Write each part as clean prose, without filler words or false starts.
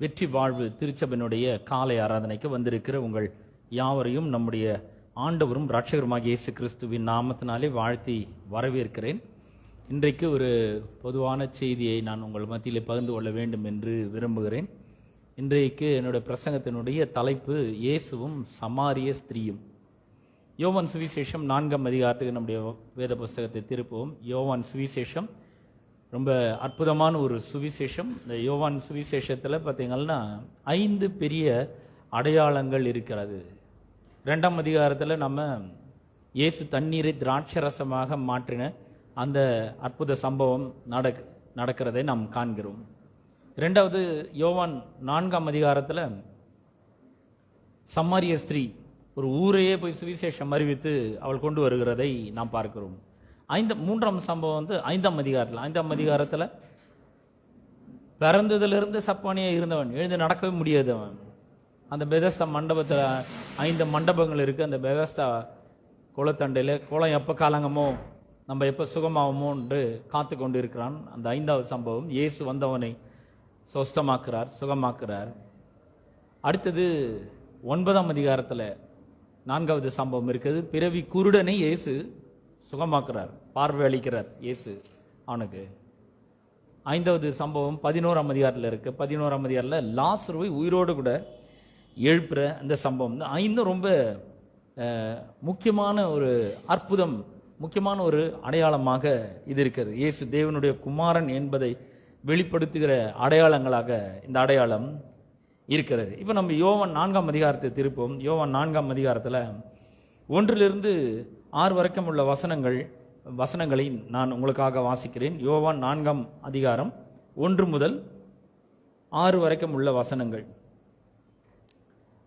வெற்றி வாழ்வு திருச்சபையினுடைய காலை ஆராதனைக்கு வந்திருக்கிற உங்கள் யாவரையும் நம்முடைய ஆண்டவரும் இரட்சகருமாகிய இயேசு கிறிஸ்துவின் நாமத்தினாலே வாழ்த்தி வரவேற்கிறேன். இன்றைக்கு ஒரு பொதுவான செய்தியை நான் உங்கள் மத்தியில் பகிர்ந்து கொள்ள வேண்டும் என்று விரும்புகிறேன். இன்றைக்கு என்னுடைய பிரசங்கத்தினுடைய தலைப்பு இயேசுவும் சமாரிய ஸ்திரீயும். யோவான் சுவிசேஷம் 4ஆம் அதிகாரத்துக்கு நம்முடைய வேத புஸ்தகத்தை திருப்புவோம். யோவான் சுவிசேஷம் ரொம்ப அற்புதமான ஒரு சுவிசேஷம். இந்த யோவான் சுவிசேஷத்தில் பார்த்தீங்கன்னா 5 பெரிய அடையாளங்கள் இருக்கிறது. 2ஆம் அதிகாரத்தில் நம்ம இயேசு தண்ணீரை திராட்சரசமாக மாற்றின அந்த அற்புத சம்பவம் நடக்கிறதை நாம் காண்கிறோம். 2வது யோவான் 4ஆம் அதிகாரத்தில் சமாரிய ஸ்திரீ ஒரு ஊரையே போய் சுவிசேஷம் அறிவித்து அவள் கொண்டு வருகிறதை நாம் பார்க்கிறோம். 3ஆம் சம்பவம் 5ஆம் அதிகாரத்தில் பிறந்ததிலிருந்து சப்பானியாக இருந்தவன், எழுந்து நடக்கவே முடியாதவன், அந்த பெதஸ்தா மண்டபத்தில் 5 மண்டபங்கள் இருக்குது. அந்த பெதஸ்தா குளத்தண்டையில் குளம் எப்போ காலங்கமோ நம்ம எப்போ சுகமாகுமோன்று காத்து கொண்டு இருக்கிறான். அந்த 5வது சம்பவம் இயேசு வந்தவனை சுகமாக்குறார். அடுத்தது 9ஆம் அதிகாரத்தில் 4வது சம்பவம் இருக்குது. பிறவி குருடனை இயேசு சுகமாக்குறார், பார்வை அளிக்கிறார் இயேசு அவனுக்கு. 5வது சம்பவம் 11ஆம் அதிகாரத்தில் இருக்கு. 11ஆம் அதிகாரத்தில் லாசருவை உயிரோடு கூட எழுப்புற அந்த சம்பவம். 5 ரொம்ப முக்கியமான ஒரு அற்புதம், முக்கியமான ஒரு அடையாளமாக இது இருக்கிறது. இயேசு தேவனுடைய குமாரன் என்பதை வெளிப்படுத்துகிற அடையாளங்களாக இந்த அடையாளம் இருக்கிறது. இப்போ நம்ம யோவான் 4ஆம் அதிகாரத்தை திருப்போம். யோவான் 4ஆம் அதிகாரத்தில் 1 to 6 வரைக்கும் உள்ள வசனங்களை நான் உங்களுக்காக வாசிக்கிறேன். யோவான் 4ஆம் அதிகாரம் 1 முதல் 6 வரைக்கும் உள்ள வசனங்கள்.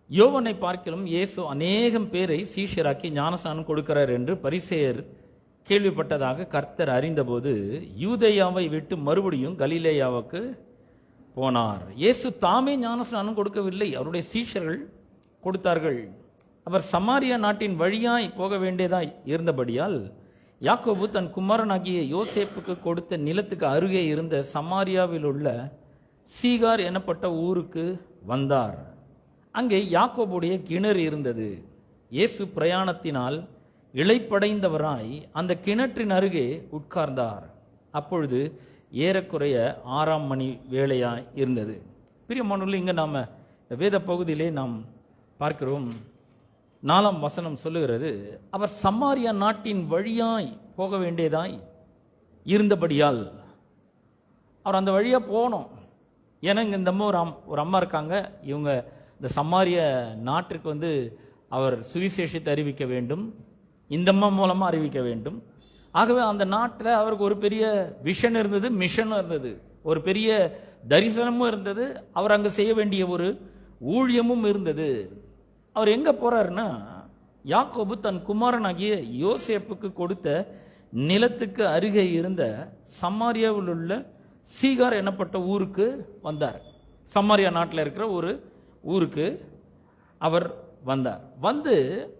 யோவானை பார்க்கிலும் இயேசு அநேகம் பேரை சீஷராக்கி ஞானஸ்நானம் கொடுக்கிறார் என்று பரிசேயர் கேள்விப்பட்டதாக கர்த்தர் அறிந்தபோது யூதேயாவை விட்டு மறுபடியும் கலிலேயாவுக்கு போனார். இயேசு தாமே ஞானஸ்நானம் கொடுக்கவில்லை, அவருடைய சீஷர்கள் கொடுத்தார்கள். அவர் சமாரியா நாட்டின் வழியாய் போக வேண்டியதாய் இருந்தபடியால் யாக்கோபு தன் குமாரனாகிய யோசேப்புக்கு கொடுத்த நிலத்துக்கு அருகே இருந்த சமாரியாவில் உள்ள சீகார் எனப்பட்ட ஊருக்கு வந்தார். அங்கே யாக்கோபுடைய கிணறு இருந்தது. இயேசு பிரயாணத்தினால் இளைப்படைந்தவராய் அந்த கிணற்றின் அருகே உட்கார்ந்தார். அப்பொழுது ஏறக்குறைய 6ஆம் மணி வேளையாய் இருந்தது. பிரியமானவர்களே, இங்கே நாம் வேத பகுதியிலே நாம் பார்க்கிறோம். 4ஆம் வசனம் சொல்லுகிறது, அவர் சமாரியா நாட்டின் வழியாய் போக வேண்டியதாய் இருந்தபடியால் அவர் அந்த வழியா போனோம். ஏன்னா இங்க இந்த ஒரு அம்மா இருக்காங்க. இவங்க இந்த சமாரிய நாட்டிற்கு அவர் சுவிசேஷத்தை அறிவிக்க வேண்டும், இந்த அம்மா மூலமா அறிவிக்க வேண்டும். ஆகவே அந்த நாட்டில் அவருக்கு ஒரு பெரிய விஷன் இருந்தது, மிஷனும் இருந்தது, ஒரு பெரிய தரிசனமும் இருந்தது, அவர் அங்க செய்ய வேண்டிய ஒரு ஊழியமும் இருந்தது. அவர் எங்க போறாருன்னா, யாக்கோபு தன் குமாரனாகிய யோசேப்புக்கு கொடுத்த நிலத்துக்கு அருகே இருந்த சமாரியாவில் உள்ள சீகார் எனப்பட்ட ஊருக்கு வந்தார். சமாரியா நாட்டில் இருக்கிற ஒரு ஊருக்கு அவர் வந்தார்.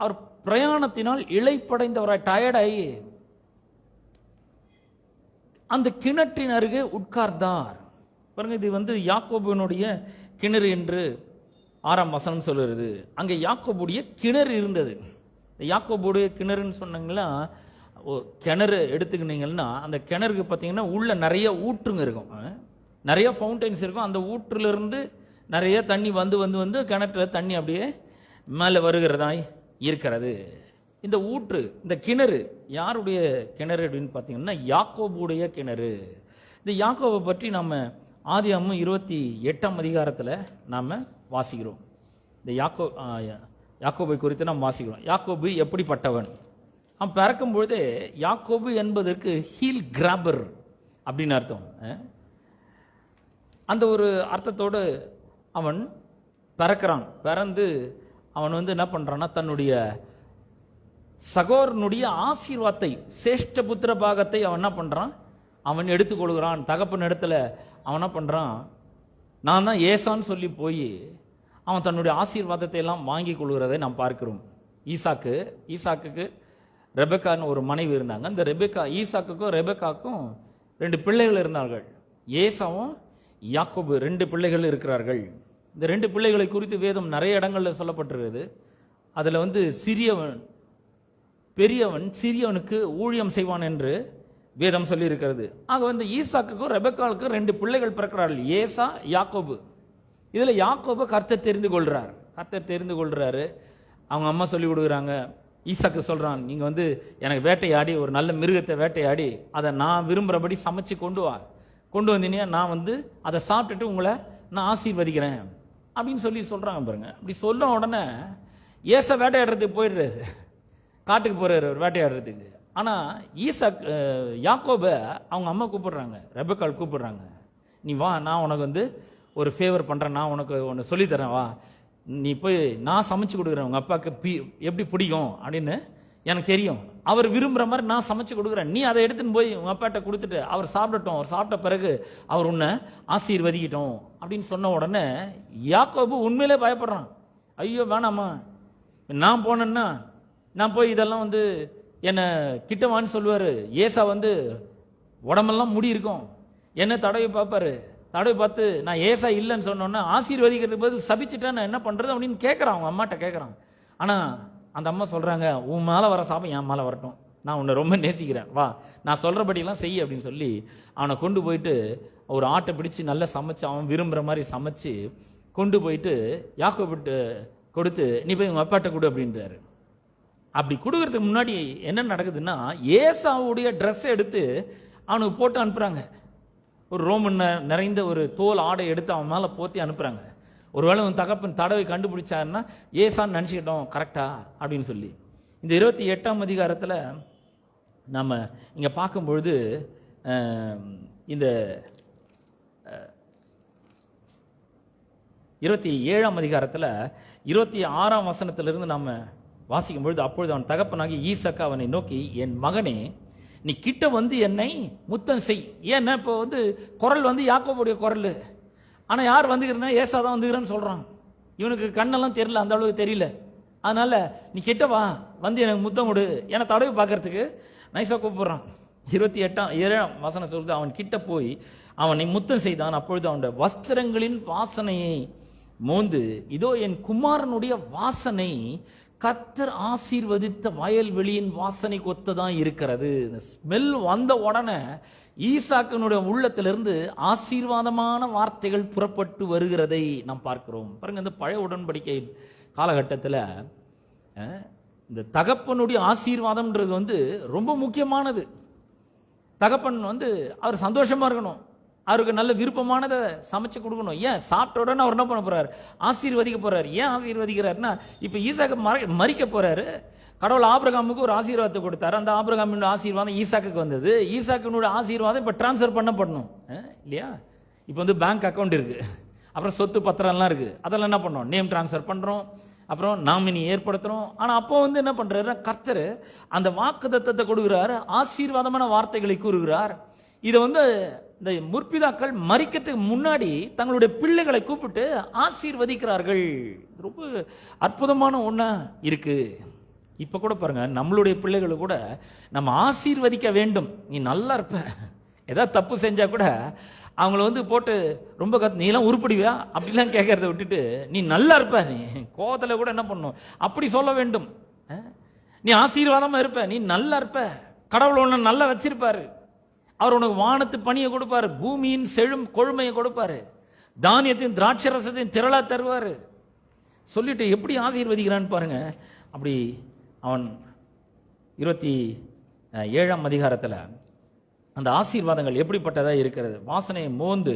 அவர் பிரயாணத்தினால் இளைப்படைந்தவராய் டயர்டாகி அந்த கிணற்றின் அருகே உட்கார்ந்தார். பாருங்க, இது யாக்கோபுனுடைய கிணறு என்று 6ஆம் வசனம் சொல்லுறது. அங்கே யாக்கோபுடைய கிணறு இருந்தது. யாக்கோபுடைய கிணறுன்னு சொன்னாங்களா, கிணறு எடுத்துக்கினீங்கன்னா அந்த கிணறுக்கு பார்த்தீங்கன்னா உள்ள நிறைய ஊற்றுங்க இருக்கும், நிறைய ஃபவுண்டைன்ஸ் இருக்கும். அந்த ஊற்றிலிருந்து நிறைய தண்ணி வந்து கிணற்றுல தண்ணி அப்படியே மேலே வருகிறதாய் இருக்கிறது. இந்த ஊற்று, இந்த கிணறு யாருடைய கிணறு அப்படின்னு பார்த்தீங்கன்னா யாக்கோபுடைய கிணறு. இந்த யாக்கோபை பற்றி நம்ம ஆதியாகமம் 28ஆம் அதிகாரத்தில் நாம் வாசிக்கிறோம். இந்த யாக்கோபை குறித்து நாம் வாசிக்கிறோம். யாக்கோபு எப்படிப்பட்டவன்? அவன் பிறக்கும் பொழுதே யாக்கோபு என்பதற்கு ஹீல் கிராபர் அப்படின்னு அர்த்தம். அந்த ஒரு அர்த்தத்தோடு அவன் பிறக்கிறான். பிறந்து அவன் என்ன பண்றான்னா, தன்னுடைய சகோதரனுடைய ஆசீர்வாதத்தை, சேஷ்ட புத்திர பாகத்தை அவன் என்ன பண்றான், அவன் எடுத்துக்கொள்கிறான். தகப்பன் இடத்துல அவன் என்ன பண்றான், நான் தான் ஏசான்னு சொல்லி போய் அவன் தன்னுடைய ஆசீர்வாதத்தை எல்லாம் வாங்கி கொள்கிறதை நாம் பார்க்கிறோம். ஈசாக்குக்கு ரெபெக்கான்னு ஒரு மனைவி இருந்தாங்க. அந்த ஈசாக்குக்கும் ரெபெக்காக்கும் 2 பிள்ளைகள் இருந்தார்கள், ஏசாவும் யாக்கோபு 2 பிள்ளைகள் இருக்கிறார்கள். இந்த 2 பிள்ளைகளை குறித்து வேதம் நிறைய இடங்கள்ல சொல்லப்பட்டிருக்கிறது. அதுல சிறியவன் பெரியவன் சிறியவனுக்கு ஊழியம் செய்வான் என்று வேதம் சொல்லி இருக்கிறது. ஆக ஈசாக்குக்கும் ரெபெக்காளுக்கும் 2 பிள்ளைகள் பிறக்கிறார்கள், ஏசா யாக்கோபு. இதுல யாக்கோபு கர்த்தர் தெரிந்து கொள்றாரு. அவங்க அம்மா சொல்லி கொடுக்குறாங்க. ஈசாக்கு சொல்றான், நீங்க எனக்கு வேட்டையாடி ஒரு நல்ல மிருகத்தை வேட்டையாடி அதை நான் விரும்புறபடி சமைச்சு கொண்டு வந்தீங்கன்னா நான் அதை சாப்பிட்டுட்டு உங்களை நான் ஆசீர்வதிக்கிறேன் அப்படின்னு சொல்றாங்க பாருங்க. அப்படி சொன்ன உடனே ஏசா வேட்டையாடுறதுக்கு போயிடுறாரு, காட்டுக்கு போறாரு வேட்டையாடுறதுக்கு. ஆனா யாக்கோப அவங்க அம்மா கூப்பிடுறாங்க, ரெபெக்காள் கூப்பிடுறாங்க, நீ வா, நான் உனக்கு ஒரு ஃபேவர் பண்றேன், நான் உனக்கு ஒன்று சொல்லித்தரேன், வா, நீ போய் நான் சமைச்சு கொடுக்குறேன், உங்க அப்பாவுக்கு எப்படி பிடிக்கும் அப்படின்னு எனக்கு தெரியும், அவர் விரும்புற மாதிரி நான் சமைச்சு கொடுக்குறேன், நீ அதை எடுத்துன்னு போய் உங்க அப்பாட்ட கொடுத்துட்டு அவர் சாப்பிடட்டும், அவர் சாப்பிட்ட பிறகு அவர் உன்னை ஆசீர்வதிக்கட்டும் அப்படின்னு சொன்ன உடனே யாக்கோபு உண்மையிலே பயப்படுறான். ஐயோ வேணாமா, நான் போனேன்னா நான் போய் இதெல்லாம் என்ன கிட்டவான்னு சொல்லுவாரு. ஏசா உடம்பெல்லாம் முடி இருக்கும், என்ன தடவை பார்ப்பாரு, தடவை பார்த்து நான் ஏசா இல்லைன்னு சொன்னோன்னா ஆசீர்வதிக்கிறதுக்கு பதில் சபிச்சுட்டா நான் என்ன பண்றது அப்படின்னு கேட்கறான், அவங்க அம்மாட்ட கேட்கறான். ஆனா அந்த அம்மா சொல்றாங்க, உன் மேல வர சாபம் என் மேல வரட்டும், நான் உன்னை ரொம்ப நேசிக்கிறேன், வா நான் சொல்றபடியெல்லாம் செய் அப்படின்னு சொல்லி அவனை கொண்டு போயிட்டு ஒரு ஆட்டை பிடிச்சு நல்லா சமைச்சு அவன் விரும்புற மாதிரி சமைச்சு கொண்டு போயிட்டு யாக்கோபுட்டு கொடுத்து நீ போய் உங்க அப்பாட்ட கொடு அப்படின்றாரு. அப்படி கொடுக்கறதுக்கு முன்னாடி என்ன நடக்குதுன்னா, ஏசாவுடைய ட்ரெஸ் எடுத்து அவனுக்கு போட்டு அனுப்புறாங்க. ஒரு ரோமன் நிறைந்த ஒரு தோல் ஆடை எடுத்து அவன் மேல போத்தி அனுப்புறாங்க. ஒருவேளை உன் தகப்பன் தடவை கண்டுபிடிச்சாருன்னா ஏசான்னு நினைச்சுக்கிட்டோம் கரெக்டா அப்படின்னு சொல்லி. இந்த 28ஆம் அதிகாரத்துல நம்ம இங்க பார்க்கும் பொழுது இந்த 27ஆம் அதிகாரத்துல 26ஆம் வசனத்திலிருந்து நம்ம வாசிக்கும் பொழுது, அப்பொழுது அவன் தகப்பனாகி ஈசாக்கு அவனை நோக்கி, என் மகனே நீ கிட்ட என்னை முத்தம் செய். ஏன்னா இப்போ குரல் யாக்கோபுடைய குரல், ஆனா யார் வந்துக்கிறா, ஏசா தான் வந்துக்கிறேன்னு சொல்றான். இவனுக்கு கண்ணெல்லாம் தெரியல, அந்த அளவுக்கு தெரியல. அதனால நீ கிட்ட வா, எனக்கு முத்தம் கொடு, என தடவை பார்க்கறதுக்கு நைசா கூப்பிடுறான். 27ஆம் வசனம் சொல்லுது, அவன் கிட்ட போய் அவனை முத்தம் செய்தான். அப்பொழுது அவனுடைய வஸ்திரங்களின் வாசனையை மோந்து, இதோ என் குமாரனுடைய வாசனை கர்த்தர் ஆசீர்வதித்த வயல்வெளியின் வாசனை கொத்ததான் இருக்கிறது. ஸ்மெல் வந்த உடனே ஈசாக்கினுடைய உள்ளத்திலிருந்து ஆசீர்வாதமான வார்த்தைகள் புறப்பட்டு வருகிறதை நாம் பார்க்கிறோம். பாருங்க, இந்த பழைய உடன்படிக்கை காலகட்டத்தில் இந்த தகப்பனுடைய ஆசீர்வாதம்ன்றது ரொம்ப முக்கியமானது. தகப்பன் அவர் சந்தோஷமா இருக்கணும், அவருக்கு நல்ல விருப்பமானதை சமைச்சு கொடுக்கணும். ஏன் சாப்பிட்ட உடனே அவர் என்ன பண்ண போறாரு, ஆசீர்வதிக்க போறாரு. ஏன் ஆசீர்வதிக்கிறாருன்னா, இப்ப ஈசாக்கு மறிக்க போறாரு. கடவுள் ஆபிரகாமுக்கு ஒரு ஆசீர்வாதத்தை கொடுத்தாரு, அந்த ஆபிரகாமின் ஆசீர்வாதம் ஈசாக்கு வந்தது. ஈசாக்கினுடைய ஆசீர்வாதம் இப்ப டிரான்ஸ்பர் பண்ணப்படணும் இல்லையா? இப்ப பேங்க் அக்கௌண்ட் இருக்கு, அப்புறம் சொத்து பத்திரம்லாம் இருக்கு, அதெல்லாம் என்ன பண்ணோம், நேம் டிரான்ஸ்பர் பண்றோம், அப்புறம் நாமினி ஏற்படுத்துறோம். ஆனா அப்போ என்ன பண்றாரு, கர்த்தர் அந்த வாக்குத்தத்தத்தை கொடுக்கிறார், ஆசீர்வாதமான வார்த்தைகளை கூறுகிறார். இதை இந்த முற்பிதாக்கள் மரிக்கிறதுக்கு முன்னாடி தங்களுடைய பிள்ளைகளை கூப்பிட்டு ஆசீர்வதிக்கிறார்கள். ரொம்ப அற்புதமான ஒண்ணா இருக்கு. இப்ப கூட பாருங்க, நம்மளுடைய பிள்ளைகளை கூட நம்ம ஆசீர்வதிக்க வேண்டும். நீ நல்லா இருப்ப, ஏதாவது தப்பு செஞ்சா கூட அவங்கள போட்டு ரொம்ப நீ எல்லாம் உருப்படிவியா அப்படிலாம் கேட்கறத விட்டுட்டு, நீ நல்லா இருப்ப, நீ கோவத்துல கூட என்ன பண்ணும் அப்படி சொல்ல வேண்டும். நீ ஆசீர்வாதமா இருப்ப, நீ நல்லா இருப்ப, கடவுள் ஒண்ணு நல்லா வச்சிருப்பாரு, அவர் உனக்கு வானத்து பணியை கொடுப்பாரு, பூமியின் செழும் கொழுமையை கொடுப்பாரு, தானியத்தையும் திராட்சை ரசத்தையும் திரளா தருவாரு சொல்லிட்டு எப்படி ஆசீர்வதிக்கிறான்னு பாருங்க. அப்படி அவன் 27ஆம் அதிகாரத்துல அந்த ஆசீர்வாதங்கள் எப்படிப்பட்டதா இருக்கிறது. வாசனையை மோந்து,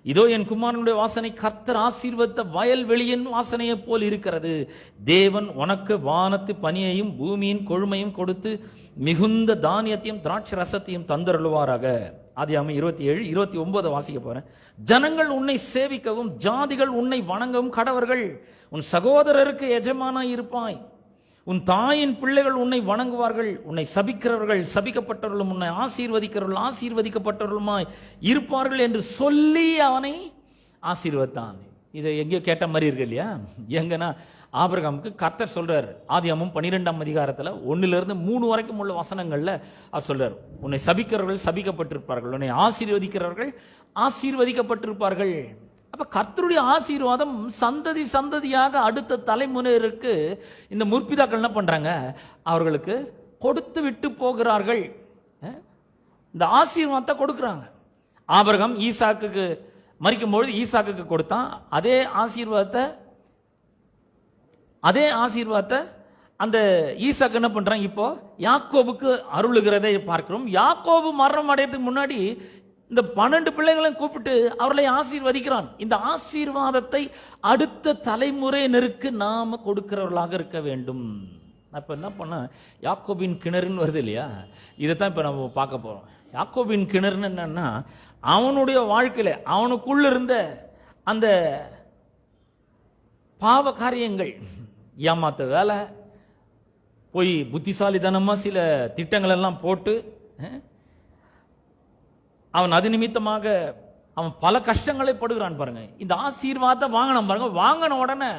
இதோ என் குமாரனுடைய வாசனை கர்த்தர் ஆசீர்வதித்த வயல்வெளியின் வாசனையை போல் இருக்கிறது. தேவன் உனக்கு வானத்து பனியையும் பூமியின் கொழுமையும் கொடுத்து மிகுந்த தானியத்தையும் திராட்சை ரசத்தையும் தந்தருளுவாராக. ஆதியாகமம் 27:29 வாசிக்க போறேன். ஜனங்கள் உன்னை சேவிக்கவும் ஜாதிகள் உன்னை வணங்கவும் கடவர்கள். உன் சகோதரருக்கு எஜமானாய் இருப்பாய். உன் தாயின் பிள்ளைகள் உன்னை வணங்குவார்கள். உன்னை சபிக்கிறவர்கள் சபிக்கப்பட்டவர்களும் உன்னை ஆசீர்வதிக்கிறவர்கள் ஆசீர்வதிக்கப்பட்டவர்களுமாய் இருப்பார்கள் என்று சொல்லி அவனை ஆசீர்வதித்தான். இதை எங்கேயோ கேட்ட மாதிரி இருக்கு இல்லையா? எங்கன்னா ஆபிரகாமுக்கு கர்த்தர் சொல்றாரு, ஆதியாகமம் 12ஆம் அதிகாரத்துல 1 - 3 வரைக்கும் உள்ள வசனங்கள்ல அவர் சொல்றாரு, உன்னை சபிக்கிறவர்கள் சபிக்கப்பட்டிருப்பார்கள், உன்னை ஆசீர்வதிக்கிறவர்கள் ஆசீர்வதிக்கப்பட்டிருப்பார்கள். அப்ப கர்த்தருடைய ஆசீர்வாதம் சந்ததி சந்ததியாக அடுத்த தலைமுறையிற்கு இந்த முற்பிதாக்கள் என்ன பண்றாங்க, அவர்களுக்கு கொடுத்து விட்டு போகிறார்கள். இந்த ஆசீர்வாதத்தை கொடுக்குறாங்க. ஆபிரகாம் ஈசாக்குக்கு மரிக்கும் பொழுது ஈசாக்குக்கு கொடுத்தான். அதே ஆசீர்வாதத்தை அந்த ஈசாக்கு என்ன பண்றான், இப்போ யாக்கோபுக்கு அருளுகிறதை பார்க்கிறோம். யாக்கோபு மரணம் அடையறதுக்கு முன்னாடி இந்த 12 பிள்ளைகளையும் கூப்பிட்டு அவர்களை ஆசீர்வதிக்கிறான். இந்த ஆசீர்வாதத்தை அடுத்த தலைமுறையினருக்கு நாம கொடுக்கிறவர்களாக இருக்க வேண்டும். இப்ப என்ன பண்ண, யாக்கோபின் கிணறுன்னு வருது இல்லையா, இதைத்தான் இப்ப நம்ம பார்க்க போறோம். யாக்கோபின் கிணறுன்னு என்னன்னா, அவனுடைய வாழ்க்கையில அவனுக்குள்ள இருந்த அந்த பாவ காரியங்கள், ஏமாத்த வேலை, போய் புத்திசாலித்தனமா சில திட்டங்கள் எல்லாம் போட்டு அவன் அது நிமித்தமாக அவன் பல கஷ்டங்களை படுகிறான் பாருங்க. இந்த ஆசீர்வாதத்தை வாங்கினான் பாருங்க. வாங்கின உடனே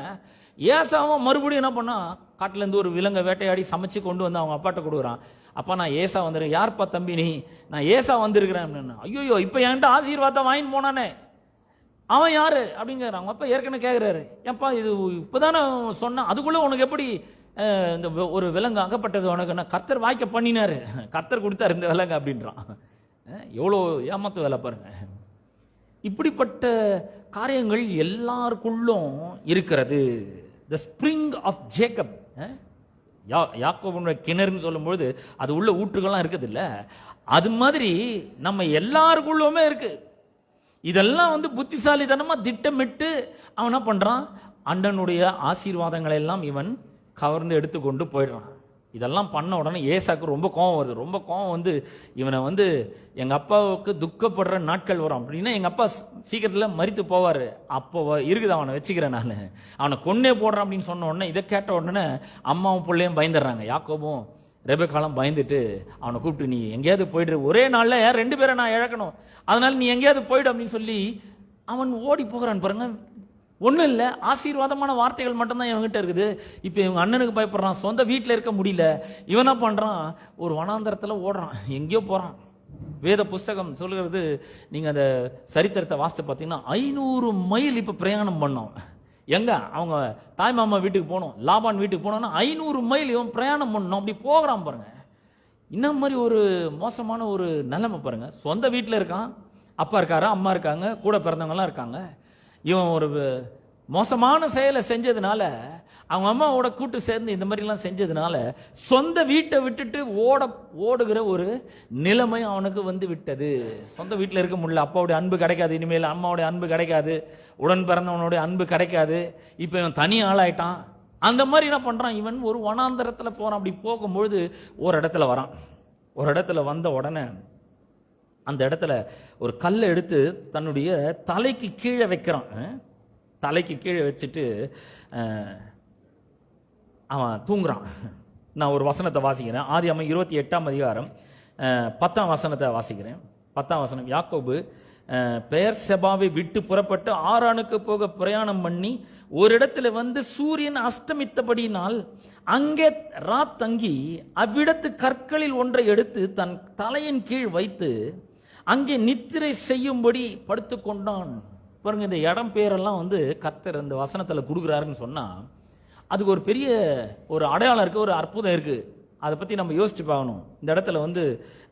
ஏசாவும் மறுபடியும் என்ன பண்ணா, காட்டுல இருந்து ஒரு விலங்கை வேட்டையாடி சமைச்சு கொண்டு வந்து அவங்க அப்பாட்ட கொடுக்குறான். அப்பா நான் ஏசா வந்துருக்கேன். யார்ப்பா தம்பி நீ? நான் ஏசா வந்திருக்கிறேன். ஐயோ இப்ப என்கிட்ட ஆசீர்வாதத்தை வாங்கிட்டு போனானே அவன் யாரு அப்படிங்கிறான். அவங்க அப்பா ஏற்கனவே கேட்கிறாரு, ஏப்பா இது இப்பதானே சொன்ன, அதுக்குள்ள உனக்கு எப்படி இந்த ஒரு விலங்கு அகப்பட்டது உனக்கு? கர்த்தர் வாய்க்க பண்ணினாரு, கர்த்தர் கொடுத்தாரு இந்த விலங்கு அப்படின்றான். எவ்வளோ ஏமாத்து வேலை பாருங்க. இப்படிப்பட்ட காரியங்கள் எல்லாருக்குள்ளும் இருக்கிறது. த ஸ்பிரிங் ஆஃப் ஜேக்கப், யாக்கோபுடைய கிணறுன்னு சொல்லும்பொழுது அது உள்ள ஊற்றுகள்லாம் இருக்குது இல்ல, அது மாதிரி நம்ம எல்லாருக்குள்ளுமே இருக்கு. இதெல்லாம் புத்திசாலித்தனமா திட்டமிட்டு அவன் என்ன பண்றான், அண்ணனுடைய ஆசீர்வாதங்களை எல்லாம் இவன் கவர்ந்து எடுத்துக்கொண்டு போயிடுறான். இதெல்லாம் பண்ண உடனே ஏசாக்கு ரொம்ப கோபம் வருது. ரொம்ப கோபம் இவனை எங்க அப்பாவுக்கு துக்கப்படுற நாட்கள் வரும் அப்படின்னா, எங்க அப்பா சீக்கிரத்தில் மரித்து போவாரு, அப்போ இருக்குது அவனை வச்சுக்கிறேன் நான், அவனை கொன்னே போடுறான் அப்படின்னு சொன்ன உடனே, இதை கேட்ட உடனே அம்மாவும் பிள்ளையும் பயந்துடுறாங்க. யாக்கோபும் ரெபெக்காலும் பயந்துட்டு அவனை கூப்பிட்டு, நீ எங்கேயாவது போயிடு, ஒரே நாள்ல 2 பேரை நான் இழக்கணும், அதனால நீ எங்கேயாவது போயிடு அப்படின்னு சொல்லி அவன் ஓடி போகிறான் பாருங்க. ஒன்றும் இல்லை, ஆசீர்வாதமான வார்த்தைகள் மட்டும்தான் இவங்ககிட்ட இருக்குது. இப்போ இவங்க அண்ணனுக்கு பயப்படுறான், சொந்த வீட்டில் இருக்க முடியல. இவன் என்ன பண்ணுறான், ஒரு வனாந்தரத்தில் ஓடுறான், எங்கேயோ போகிறான். வேத புஸ்தகம் சொல்லுகிறது, நீங்கள் அந்த சரித்திரத்தை வாசித்து பார்த்தீங்கன்னா 500 மைல் இப்போ பிரயாணம் பண்ணோம். எங்க அவங்க தாய் மாமா வீட்டுக்கு போனோம், லாபான் வீட்டுக்கு போனோம்னா 500 மைல் இவன் பிரயாணம் பண்ணணும். அப்படி போகிறான் பாருங்க. இன்னும் மாதிரி ஒரு மோசமான ஒரு நிலைமை பாருங்க. சொந்த வீட்டில் இருக்கான், அப்பா இருக்காரு, அம்மா இருக்காங்க, கூட பிறந்தவங்கலாம் இருக்காங்க. இவன் ஒரு மோசமான செயலை செஞ்சதுனால, அவங்க அம்மாவோட கூட்டு சேர்ந்து இந்த மாதிரிலாம் செஞ்சதுனால சொந்த வீட்டை விட்டுட்டு ஓடுகிற ஒரு நிலைமை அவனுக்கு விட்டது. சொந்த வீட்டில் இருக்க முடியல, அப்பாவுடைய அன்பு கிடைக்காது, இனிமேல் அம்மாவுடைய அன்பு கிடைக்காது, உடன் பிறந்தவனுடைய அன்பு கிடைக்காது. இப்போ இவன் தனி ஆளாயிட்டான். அந்த மாதிரி என்ன பண்றான், இவன் ஒரு வனாந்தரத்தில் போறான். அப்படி போகும்பொழுது ஒரு இடத்துல வரான். ஒரு இடத்துல வந்த உடனே அந்த இடத்துல ஒரு கல்லை எடுத்து தன்னுடைய தலைக்கு கீழே வைக்கிறான். தலைக்கு கீழே வச்சுட்டு அவன் தூங்குறான். நான் ஒரு வசனத்தை வாசிக்கிறேன். ஆதியாகமம் 28ஆம் அதிகாரம் 10ஆம் வசனத்தை வாசிக்கிறேன். 10ஆம் வசனம், யாக்கோபு பெயர்செபாவை விட்டு புறப்பட்டு ஆரானுக்கு போக பிரயாணம் பண்ணி ஒரு இடத்துல சூரியன் அஸ்தமித்தபடியினால் அங்கே தங்கி அவ்விடத்து கற்களில் ஒன்றை எடுத்து தன் தலையின் கீழ் வைத்து அங்கே நித்திரை செய்யும்படி படுத்து கொண்டான். பாருங்க, இந்த இடம் பேரெல்லாம் கர்த்தர் இந்த வசனத்துல கொடுக்குறாருன்னு சொன்னா அதுக்கு ஒரு பெரிய ஒரு அடையாளம் இருக்கு, ஒரு அற்புதம் இருக்கு. அதை பத்தி நம்ம யோசிச்சு பார்க்கணும். இந்த இடத்துல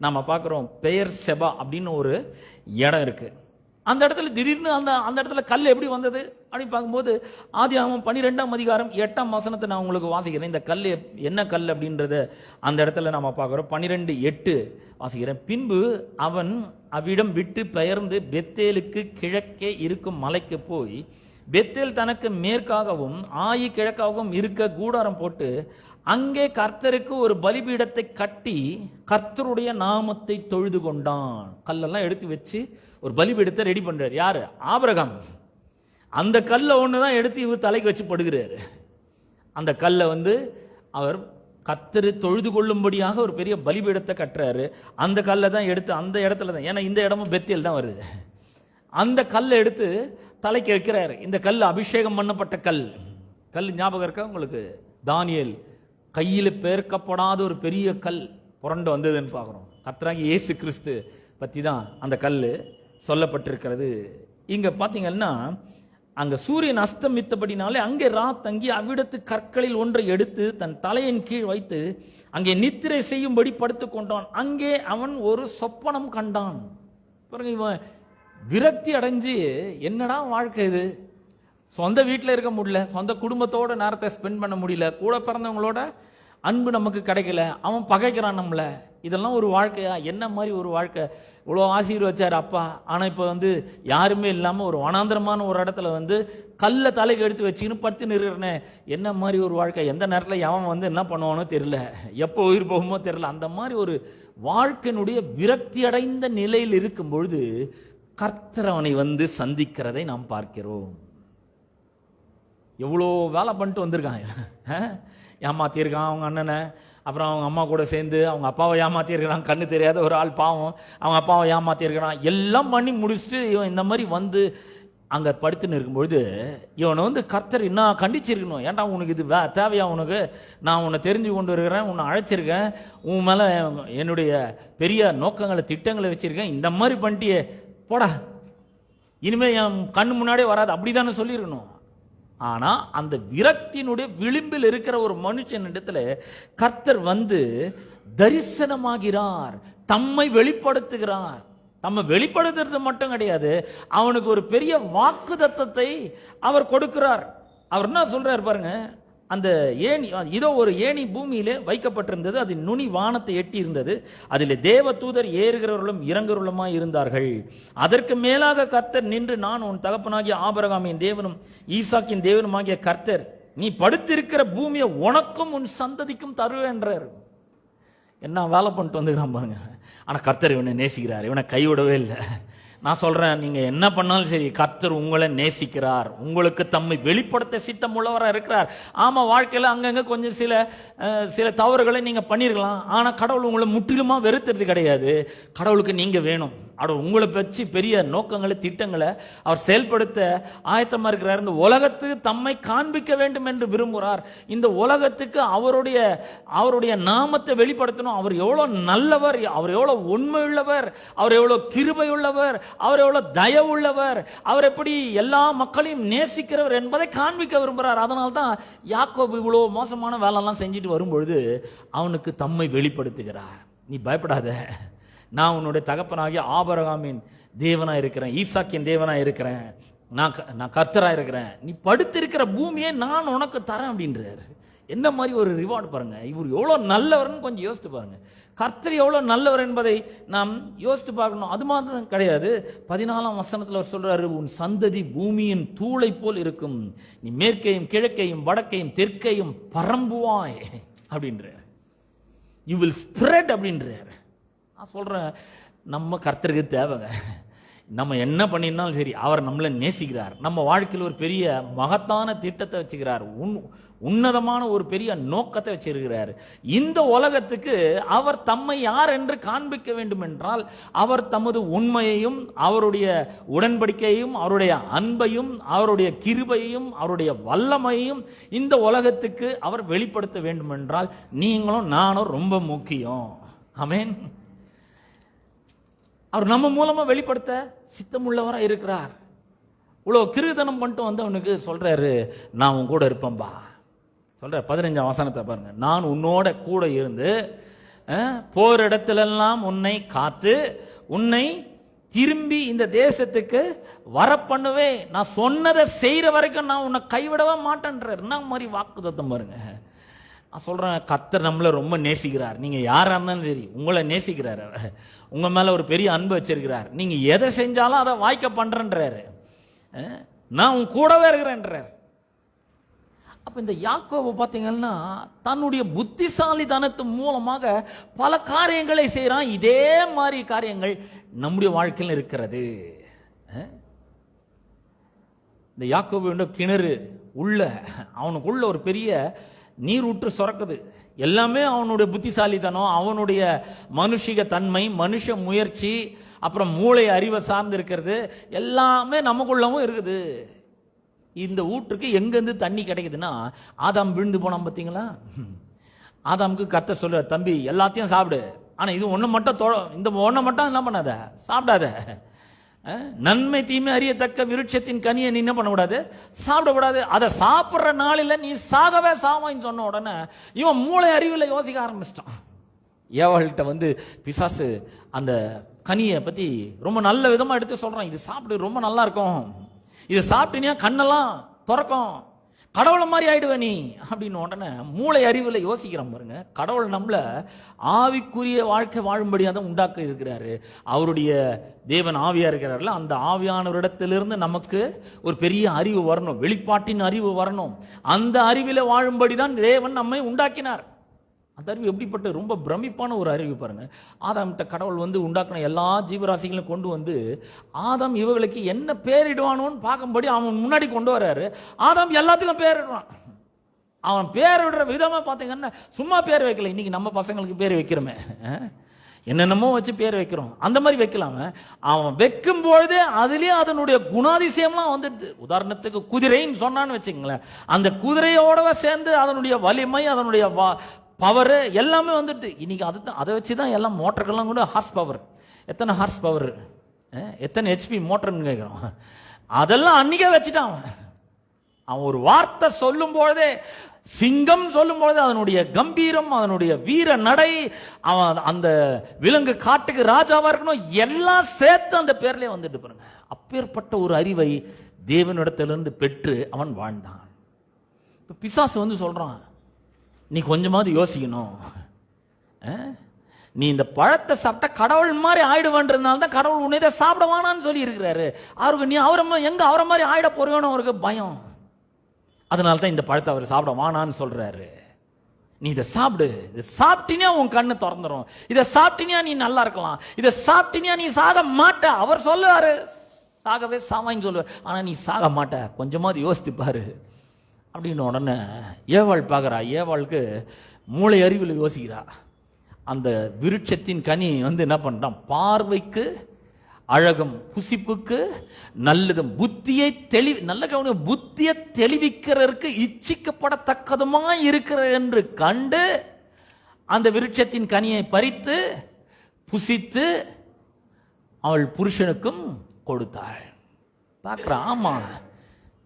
நாம பார்க்கிறோம், பெயர் செபா அப்படின்னு ஒரு இடம் இருக்கு. அந்த இடத்துல திடீர்னு அந்த இடத்துல கல் எப்படி வந்தது அப்படின்னு பார்க்கும்போது ஆதியாகமம் 12ஆம் அதிகாரம் 8ஆம் வசனத்தை நான் உங்களுக்கு வாசிக்கிறேன். இந்த கல் என்ன கல் அப்படின்றத அந்த இடத்துல நாம பார்க்கிறோம். 12:8 வாசிக்கிறேன். பின்பு அவன் அவ்விடம் விட்டு பெயர்ந்து பெத்தேலுக்கு கிழக்கே இருக்கும் மலைக்கு போய் பெத்தேல் தனக்கு மேற்காகவும் ஆயி கிழக்காகவும் இருக்க கூடாரம் போட்டு அங்கே கர்த்தருக்கு ஒரு பலிபீடத்தை கட்டி கர்த்தருடைய நாமத்தை தொழுது கொண்டான். கல்லெல்லாம் எடுத்து வச்சு ஒரு பலிபீடத்தை ரெடி பண்றாரு. யாரு? ஆபிரகாம். அந்த கல்லை ஒண்ணுதான் எடுத்து இவர் தலைக்கு வச்சு படுகிறாரு. அந்த கல்லை அவர் கர்த்தரை தொழுது கொள்ளும்படியாக ஒரு பெரிய பலிபீடத்தை கட்டுறாரு. அந்த கல்லை தான் எடுத்து அந்த இடத்துல தான், ஏன்னா இந்த இடமும் பெத்தேல் தான் வருது, அந்த கல்லை எடுத்து தலைக்கு வைக்கிறார். இந்த கல் அபிஷேகம் பண்ணப்பட்ட கல். கல் ஞாபகம் இருக்கா உங்களுக்கு? தானியேல் கையில் பேர்க்கப்படாத ஒரு பெரிய கல் புரண்டு வந்ததுன்னு பார்க்குறோம். கர்த்தராகிய இயேசு கிறிஸ்து பற்றி தான் அந்த கல் சொல்லப்பட்டிருக்கிறது. இங்கே பார்த்தீங்கன்னா அங்க சூரியன் அஸ்தமித்தபடினாலே அங்கே தங்கி அவ்விடத்து கற்களில் ஒன்றை எடுத்து தன் தலையின் கீழ் வைத்து அங்கே நித்திரை செய்யும்படி படுத்துக் கொண்டான். அங்கே அவன் ஒரு சொப்பனம் கண்டான். பாருங்க, இவன் விரக்தி அடைஞ்சு என்னடா வாழ்க்கை இது, சொந்த வீட்டில் இருக்க முடியல, சொந்த குடும்பத்தோட நேரத்தை ஸ்பெண்ட் பண்ண முடியல, கூட பிறந்தவங்களோட அன்பு நமக்கு கிடைக்கல, அவன் பகைக்கிறான் நம்மள, இதெல்லாம் ஒரு வாழ்க்கையா? என்ன மாதிரி ஒரு வாழ்க்கை? இவ்வளோ ஆசீர்வச்சார் அப்பா, ஆனால் இப்போ யாருமே இல்லாமல் ஒரு வனாந்திரமான ஒரு இடத்துல கல்லை தலைக்கு எடுத்து வச்சுக்கின்னு படுத்து நிறுறனே, என்ன மாதிரி ஒரு வாழ்க்கை? எந்த நேரத்தில் எவன் என்ன பண்ணுவானோ தெரியல, எப்போ உயிர் போகுமோ தெரியல. அந்த மாதிரி ஒரு வாழ்க்கையினுடைய விரக்தி அடைந்த நிலையில் இருக்கும் பொழுது கர்த்தர் அவனை சந்திக்கிறதை நாம் பார்க்கிறோம். எவ்வளோ வேலை பண்ணிட்டு வந்திருக்காங்க, ஏமாத்திருக்கான் அவங்க அண்ணனை, அப்புறம் அவங்க அம்மா கூட சேர்ந்து அவங்க அப்பாவை ஏமாத்திருக்கிறான், கண்ணு தெரியாத ஒரு ஆள் பாவம், அவங்க அப்பாவை ஏமாத்திருக்கிறான், எல்லாம் பண்ணி முடிச்சுட்டு இவன் இந்த மாதிரி அங்கே படுத்துன்னு இருக்கும்பொழுது இவனை கர்த்தர் என்ன கண்டிச்சிருக்கணும். ஏன்டா உனக்கு இது தேவையா? உனக்கு நான் உன்னை தெரிஞ்சு கொண்டு வருகிறேன், உன்னை அழைச்சிருக்கேன், உன் மேலே என்னுடைய பெரிய நோக்கங்களை திட்டங்களை வச்சிருக்கேன், இந்த மாதிரி பண்ணிட்டியே போடா, இனிமேல் என் கண்ணு முன்னாடியே வராது, அப்படிதானே சொல்லியிருக்கணும். ஆனா அந்த விரக்தியினுடைய விளிம்பில் இருக்கிற ஒரு மனுஷன் இடத்துல கர்த்தர் தரிசனமாகிறார், தம்மை வெளிப்படுத்துகிறார். தம்மை வெளிப்படுத்துறது மட்டும் கிடையாது, அவனுக்கு ஒரு பெரிய வாக்குத்தத்தத்தை அவர் கொடுக்கிறார். அவர் என்ன சொல்றாரு பாருங்க, அந்த ஏணி, இதோ ஒரு ஏணி பூமியிலே வைக்கப்பட்டிருந்தது, அது நுனி வானத்தை எட்டி இருந்தது, அதில் தேவ தூதர் ஏறுகிறவர்களும் இறங்குறவர்களுமாய் இருந்தார்கள். அதற்கு மேலாக கர்த்தர் நின்று, நான் உன் தகப்பனாகிய ஆபிரகாமின் தேவனும் ஈசாக்கின் தேவனுமாகிய கர்த்தர், நீ படுத்திருக்கிற பூமியை உனக்கும் உன் சந்ததிக்கும் தருவேன்றார். என்ன வேலை பண்ணிட்டு வந்துக்கிறான் பாருங்க. ஆனா கர்த்தர் இவனை நேசிக்கிறார், இவனை கைவிடவே இல்லை. நான் சொல்றேன், நீங்க என்ன பண்ணாலும் சரி, கர்த்தர் உங்களை நேசிக்கிறார், உங்களுக்கு தம்மை வெளிப்படுத்த சித்தம் உள்ளவராக இருக்கிறார். ஆமா, வாழ்க்கையில அங்கங்க கொஞ்சம் சில தவறுகளை நீங்க பண்ணிருக்கலாம், ஆனா கடவுள் உங்களை முற்றிலுமா வெறுத்துறது கிடையாது. கடவுளுக்கு நீங்க வேணும். அவர் உங்களை பற்றி பெரிய நோக்கங்களை திட்டங்களை அவர் செயல்படுத்த ஆயத்தமா இருக்கிறார். இந்த உலகத்துக்கு தம்மை காண்பிக்க வேண்டும் என்று விரும்புகிறார். இந்த உலகத்துக்கு அவருடைய நாமத்தை வெளிப்படுத்தணும். அவர் எவ்வளவு நல்லவர், அவர் எவ்வளவு உண்மையுள்ளவர், அவர் எவ்வளவு கிருபை உள்ளவர், அவர் எவ்வளவு தயவுள்ளவர், அவர் எப்படி எல்லா மக்களையும் நேசிக்கிறவர் என்பதை காண்பிக்க விரும்புகிறார். அதனால்தான் யாக்கோபு இவ்வளவு மோசமான வேலையெல்லாம் செஞ்சுட்டு வரும்பொழுது அவனுக்கு தம்மை வெளிப்படுத்துகிறார். நீ பயப்படாத, நான் உன்னுடைய தகப்பனாகிய ஆபிரகாமின் தேவனா இருக்கிறேன், ஈசாக்கின் தேவனா இருக்கிறேன், நான் கர்த்தரா இருக்கிறேன், நீ படுத்திருக்கிற பூமியை நான் உனக்கு தரேன் அப்படின்றாரு. என்ன மாதிரி ஒரு ரிவார்டு பாருங்க. இவர் எவ்வளவு நல்லவர்னு கொஞ்சம் யோசித்து பாருங்க. கர்த்தர் எவ்வளவு நல்லவர் என்பதை நாம் யோசித்து பார்க்கணும். அது மாத்திரம் கிடையாது, 14ஆம் வசனத்தில் அவர் சொல்றாரு, உன் சந்ததி பூமியின் தூளை போல் இருக்கும், நீ மேற்கையும் கிழக்கையும் வடக்கையும் தெற்கையும் பரம்புவாய் அப்படின்றார். யூ வில் ஸ்ப்ரெட் அப்படின்றார். நான் சொல்றேன், நம்ம கர்த்தருக்கு தேவைங்க. நம்ம என்ன பண்ணியிருந்தாலும் சரி, அவர் நம்மளை நேசிக்கிறார். நம்ம வாழ்க்கையில் ஒரு பெரிய மகத்தான திட்டத்தை வச்சுக்கிறார், உன்னதமான ஒரு பெரிய நோக்கத்தை வச்சிருக்கிறார். இந்த உலகத்துக்கு அவர் தம்மை யார் என்று காண்பிக்க வேண்டும் என்றால், அவர் தமது உண்மையையும் அவருடைய உடன்படிக்கையையும் அவருடைய அன்பையும் அவருடைய கிருபையையும் அவருடைய வல்லமையையும் இந்த உலகத்துக்கு அவர் வெளிப்படுத்த வேண்டும் என்றால் நீங்களும் நானும் ரொம்ப முக்கியம். ஆமென். அவர் நம்ம மூலமா வெளிப்படுத்த சித்தமுள்ளவராக இருக்கிறார். இவ்வளவு கிருதனம் பண்ணிட்டு அவனுக்கு சொல்றாரு, நான் உன் கூட இருப்பேன்பா சொல்ற. 15ஆம் வசனத்தை பாருங்க, நான் உன்னோட கூட இருந்து போர் இடத்திலெல்லாம் உன்னை காத்து உன்னை திரும்பி இந்த தேசத்துக்கு வர பண்ணுவே, நான் சொன்னதை செய்யற வரைக்கும் நான் உன்னை கைவிடவே மாட்டேன்றார். என்ன மாதிரி வாக்குத்தத்தம் பாருங்க. நான் சொல்றேன், கர்த்தர் நம்மளை ரொம்ப நேசிக்கிறார். நீங்க யாரா இருந்தாலும் சரி, உங்களை நேசிக்கிறார். உங்க மேல ஒரு பெரிய அன்பு வச்சிருக்கிறார். நீங்க எதை செஞ்சாலும் அதை வாய்க்க பண்றேன்றாரு. நான் உன் கூடவே இருக்கிறேன்றார். அப்ப இந்த யாக்கோபு பாத்தீங்கன்னா தன்னுடைய புத்திசாலித்தனத்து மூலமாக பல காரியங்களை செய்யறான். இதே மாதிரி காரியங்கள் நம்முடைய வாழ்க்கையில் இருக்கிறது. இந்த யாக்கோபு கிணறு உள்ள, அவனுக்குள்ள ஒரு பெரிய நீர் ஊற்று சுரக்குது. எல்லாமே அவனுடைய புத்திசாலித்தனம், அவனுடைய மனுஷிக தன்மை, மனுஷ முயற்சி, அப்புறம் மூளை அறிவை சார்ந்து இருக்கிறது எல்லாமே நமக்குள்ளவும் இருக்குது. இந்த ஊற்றுக்கு எங்கேருந்து தண்ணி கிடைக்குதுன்னா, ஆதாம் விழுந்து போனான் பார்த்தீங்களா? ஆதாமுக்கு கர்த்தர் சொல்ற, தம்பி எல்லாத்தையும் சாப்பிடு, ஆனா இது ஒண்ணு மட்டும் இந்த ஒண்ணை மட்டும் என்ன பண்ணாத, சாப்பிடாத. நன்மை தீமை அறியத்தக்க விருட்சத்தின் கனியை நீ என்ன பண்ணக்கூடாது, சாப்பிடக்கூடாது. அதை சாப்பிட்ற நாளில் நீ சாகவே சாவான்னு சொன்ன உடனே இவன் மூளை அறிவில் யோசிக்க ஆரம்பிச்சிட்டான். ஏவாள்கிட்ட வந்து பிசாசு அந்த கனியை பத்தி ரொம்ப நல்ல விதமா எடுத்து சொல்றான். இது சாப்பிடு, ரொம்ப நல்லா இருக்கும், இதை சாப்பிட்டினா கண்ணெல்லாம் திறக்கும், கடவுளை மாதிரி ஆயிடுவே நீ அப்படின்னு உடனே மூளை அறிவில் யோசிக்கிறான் பாருங்க. கடவுள் நம்மள ஆவிக்குரிய வாழ்க்கை வாழும்படியாக தான் உண்டாக்க இருக்கிறாரு. அவருடைய தேவன் ஆவியா இருக்கிறார்ல, அந்த ஆவியானவரிடத்திலிருந்து நமக்கு ஒரு பெரிய அறிவு வரணும், வெளிப்பாட்டின் அறிவு வரணும். அந்த அறிவில் வாழும்படி தான் தேவன் நம்மை உண்டாக்கினார். அந்த அறிவு எப்படிப்பட்ட ரொம்ப பிரமிப்பான ஒரு அறிவு பாருங்க. ஆதாம்கிட்ட கடவுள் வந்து உண்டாக்கின எல்லா ஜீவராசிகளையும் கொண்டு வந்து ஆதாம் இவர்களுக்கு என்ன பேரிடுவானோன்னு பார்க்கும்படி அவன் முன்னாடி கொண்டு வர்றாரு. ஆதாம் எல்லாத்துக்கும் பேரிடுவான். அவன் பேரிடுற விதமா பார்த்தீங்கன்னா சும்மா பேர் வைக்கல. இன்னைக்கு நம்ம பசங்களுக்கு பேர் வைக்கிறோமே, என்னென்னமோ வச்சு பேர் வைக்கிறோம், அந்த மாதிரி வைக்கலாம. அவன் வைக்கும் பொழுதே அதுலயே அதனுடைய குணாதிசயம்லாம் வந்துடுது. உதாரணத்துக்கு குதிரைன்னு சொன்னான்னு வச்சுங்களேன், அந்த குதிரையோட சேர்ந்து அதனுடைய வலிமை, அதனுடைய பவர் எல்லாமே வந்துட்டு. இன்னைக்கு அதை வச்சுதான் எல்லாம் மோட்டர்கள்லாம் கூட ஹார்ஸ் பவர், எத்தனை ஹார்ஸ் பவர், எத்தனை ஹெச்பி மோட்டர்னு கேட்கிறோம். அதெல்லாம் அன்னைக்கே வச்சுட்டான். அவன் ஒரு வார்த்தை சொல்லும் பொழுதே, சிங்கம் சொல்லும் பொழுது அதனுடைய கம்பீரம், அதனுடைய வீர நடை, அவன் அந்த விலங்கு காட்டுக்கு ராஜாவா இருக்கணும், எல்லாம் சேர்த்து அந்த பேர்லயே வந்துட்டு பாருங்க. அப்பேற்பட்ட ஒரு அறிவை தேவனிடத்திலிருந்து பெற்று அவன் வாழ்ந்தான். பிசாசு வந்து சொல்றான், நீ கொஞ்சமாவது யோசிக்கணும், நீ இந்த பழத்தை சாப்பிட்டா கடவுள் மாதிரி ஆயிடுவான்றதுனால தான் கடவுள் உன்னை இதை சாப்பிடவானான்னு சொல்லி இருக்கிறாரு. அவருக்கு நீ அவரை மாதிரி ஆயிட போறோன்னு அவருக்கு பயம். அதனால தான் இந்த பழத்தை அவர் சாப்பிட வானான்னு சொல்றாரு. நீ இதை சாப்பிடு, இதை சாப்பிட்டினா உன் கண்ணு திறந்துடும், இதை சாப்பிட்டினா நீ நல்லா இருக்கலாம், இதை சாப்பிட்டினா நீ சாக மாட்ட. அவர் சொல்லுவாரு சாகவே சாவான்னு சொல்லுவார், ஆனா நீ சாக மாட்ட, கொஞ்சமாவது யோசித்து பாரு அப்படின்னு. உடனே ஏவாள் பார்க்குறா. ஏவாளுக்கு மூளை அறிவில் யோசிக்கிறா. அந்த விருட்சத்தின் கனி வந்து என்ன பண்றான், பார்வைக்கு அழகும், புசிப்புக்கு நல்லதும், புத்தியை நல்ல கவனம், புத்தியை தெளிவிக்கிறதற்கு இச்சிக்கப்படத்தக்கதுமா இருக்கிற என்று கண்டு அந்த விருட்சத்தின் கனியை பறித்து புசித்து அவள் புருஷனுக்கும் கொடுத்தாள். பார்க்குறான், ஆமா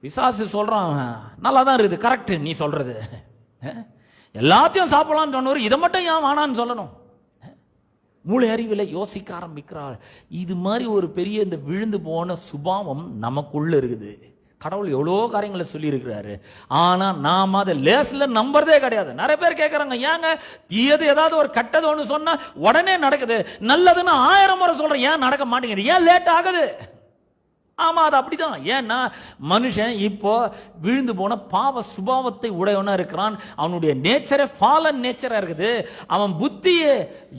பிசாசு சொல்றான், நல்லா தான் இருக்குது, கரெக்ட் நீ சொல்றது, எல்லாத்தையும் சாப்பிடலாம்னு சொன்னவர் இதை மட்டும் ஏன் வேணான்னு சொல்லணும். மூளை அறிவில் யோசிக்க ஆரம்பிக்கிறாள். இது மாதிரி ஒரு பெரிய இந்த விழுந்து போன சுபாவம் நமக்குள்ள இருக்குது. கடவுள் எவ்வளோ காரியங்களை சொல்லி இருக்கிறாரு, ஆனா நாம அதை லேஸ்ல நம்புறதே கிடையாது. நிறைய பேர் கேட்கறாங்க, ஏங்க தீயது ஏதாவது ஒரு கெட்டது ஒன்று சொன்னா உடனே நடக்குது, நல்லதுன்னு 1000 முறை சொல்றேன், ஏன் நடக்க மாட்டேங்குது, ஏன் லேட் ஆகுது? ஆமா அது அப்படிதான். ஏன்னா மனுஷன் இப்போ விழுந்து போன பாவ சுபாவத்தை உடையவனா இருக்கிறான். அவனுடைய நேச்சரே ஃபாலன் நேச்சரா இருக்குது. அவன் புத்தியை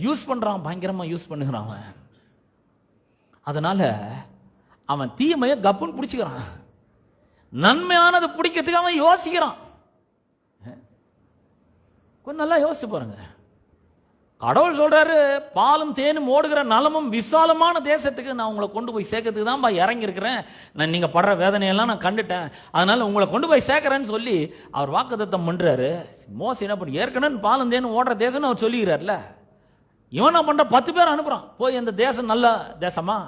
யூஸ் பண்றான், பயங்கரமா யூஸ் பண்ணுகிறான். அதனால அவன் தீமையை கப்புன்னு பிடிச்சுக்கிறான், நன்மையானது பிடிக்கிறதுக்கு அவன் யோசிக்கிறான். கொஞ்சம் நல்லா யோசிச்சு பாருங்க. கடவுள் சொல்றாரு, பாலும் தேனும் ஓடுகிற நலமும் விசாலமான தேசத்துக்கு நான் உங்களை கொண்டு போய் சேர்க்கறதுக்கு தான் இறங்கி இருக்கிறேன். நீங்க படுற வேதனையெல்லாம் நான் கண்டுட்டேன், அதனால உங்களை கொண்டு போய் சேர்க்கிறேன்னு சொல்லி அவர் வாக்குத்தத்தம் பண்றாரு. மோசே என்ன பண்ணி, ஏற்கனவே பாலும் தேனும் ஓடுற தேசம்னு அவர் சொல்லிக்கிறார்ல, இவன் என்ன பண்ற, 10 பேர் அனுப்புறான், போய் அந்த தேசம் நல்ல தேசமா,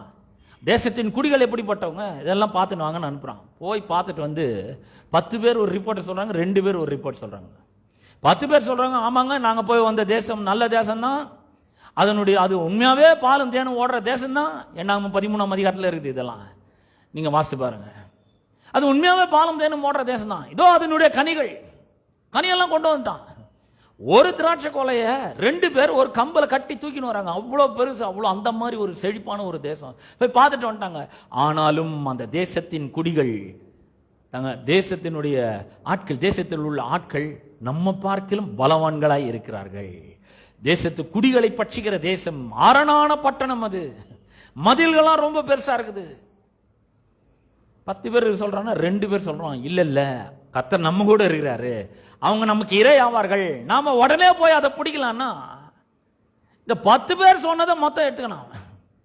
தேசத்தின் குடிகள் எப்படிப்பட்டவங்க இதெல்லாம் பார்த்துட்டு வாங்கன்னு அனுப்புறான். போய் பார்த்துட்டு வந்து 10 பேர் ஒரு ரிப்போர்ட் சொல்றாங்க, 2 பேர் ஒரு ரிப்போர்ட் சொல்றாங்க. 10 பேர் சொல்றாங்க, ஆமாங்க நாங்க போய் வந்த தேசம் நல்ல தேசம் தான், அது உண்மையாவே பாலும் தேனும் ஓடுற தேசம் தான். 13ஆம் அதிகாரத்தில் இருக்குது, இதெல்லாம் நீங்க வாசித்து பாருங்க. அது உண்மையாவே பாலும் தேனும் ஓடுற தேசம் தான், இதோ அதனுடைய கனியெல்லாம் கொண்டு வந்துட்டான். ஒரு திராட்சை கொலைய 2 பேர் ஒரு கம்பல கட்டி தூக்கின்னு வராங்க, அவ்வளவு பெருசு, அவ்வளவு அந்த மாதிரி ஒரு செழிப்பான ஒரு தேசம். போய் பார்த்துட்டு வந்துட்டாங்க. ஆனாலும் அந்த தேசத்தின் குடிகள், தேசத்தினுடைய ஆட்கள், தேசத்தில் உள்ள ஆட்கள் நம்ம பார்க்கிலும் பலவான்களாய் இருக்கிறார்கள். தேசத்து குடிகளை பட்சிக்கிற தேசம், அரணான பட்டணம், அது மதில்கள்லாம் ரொம்ப பெருசா இருக்குது. 10 பேர் சொல்றாங்கன்னா 2 பேர் சொல்றான், இல்ல இல்ல கர்த்தர் நம்ம கூட இருக்கிறாரு, அவங்க நமக்கு இறை ஆவார்கள், நாம உடனே போய் அதை பிடிக்கலாம்னா இந்த 10 பேர் சொன்னதை மொத்தம் எடுத்துக்கணும்.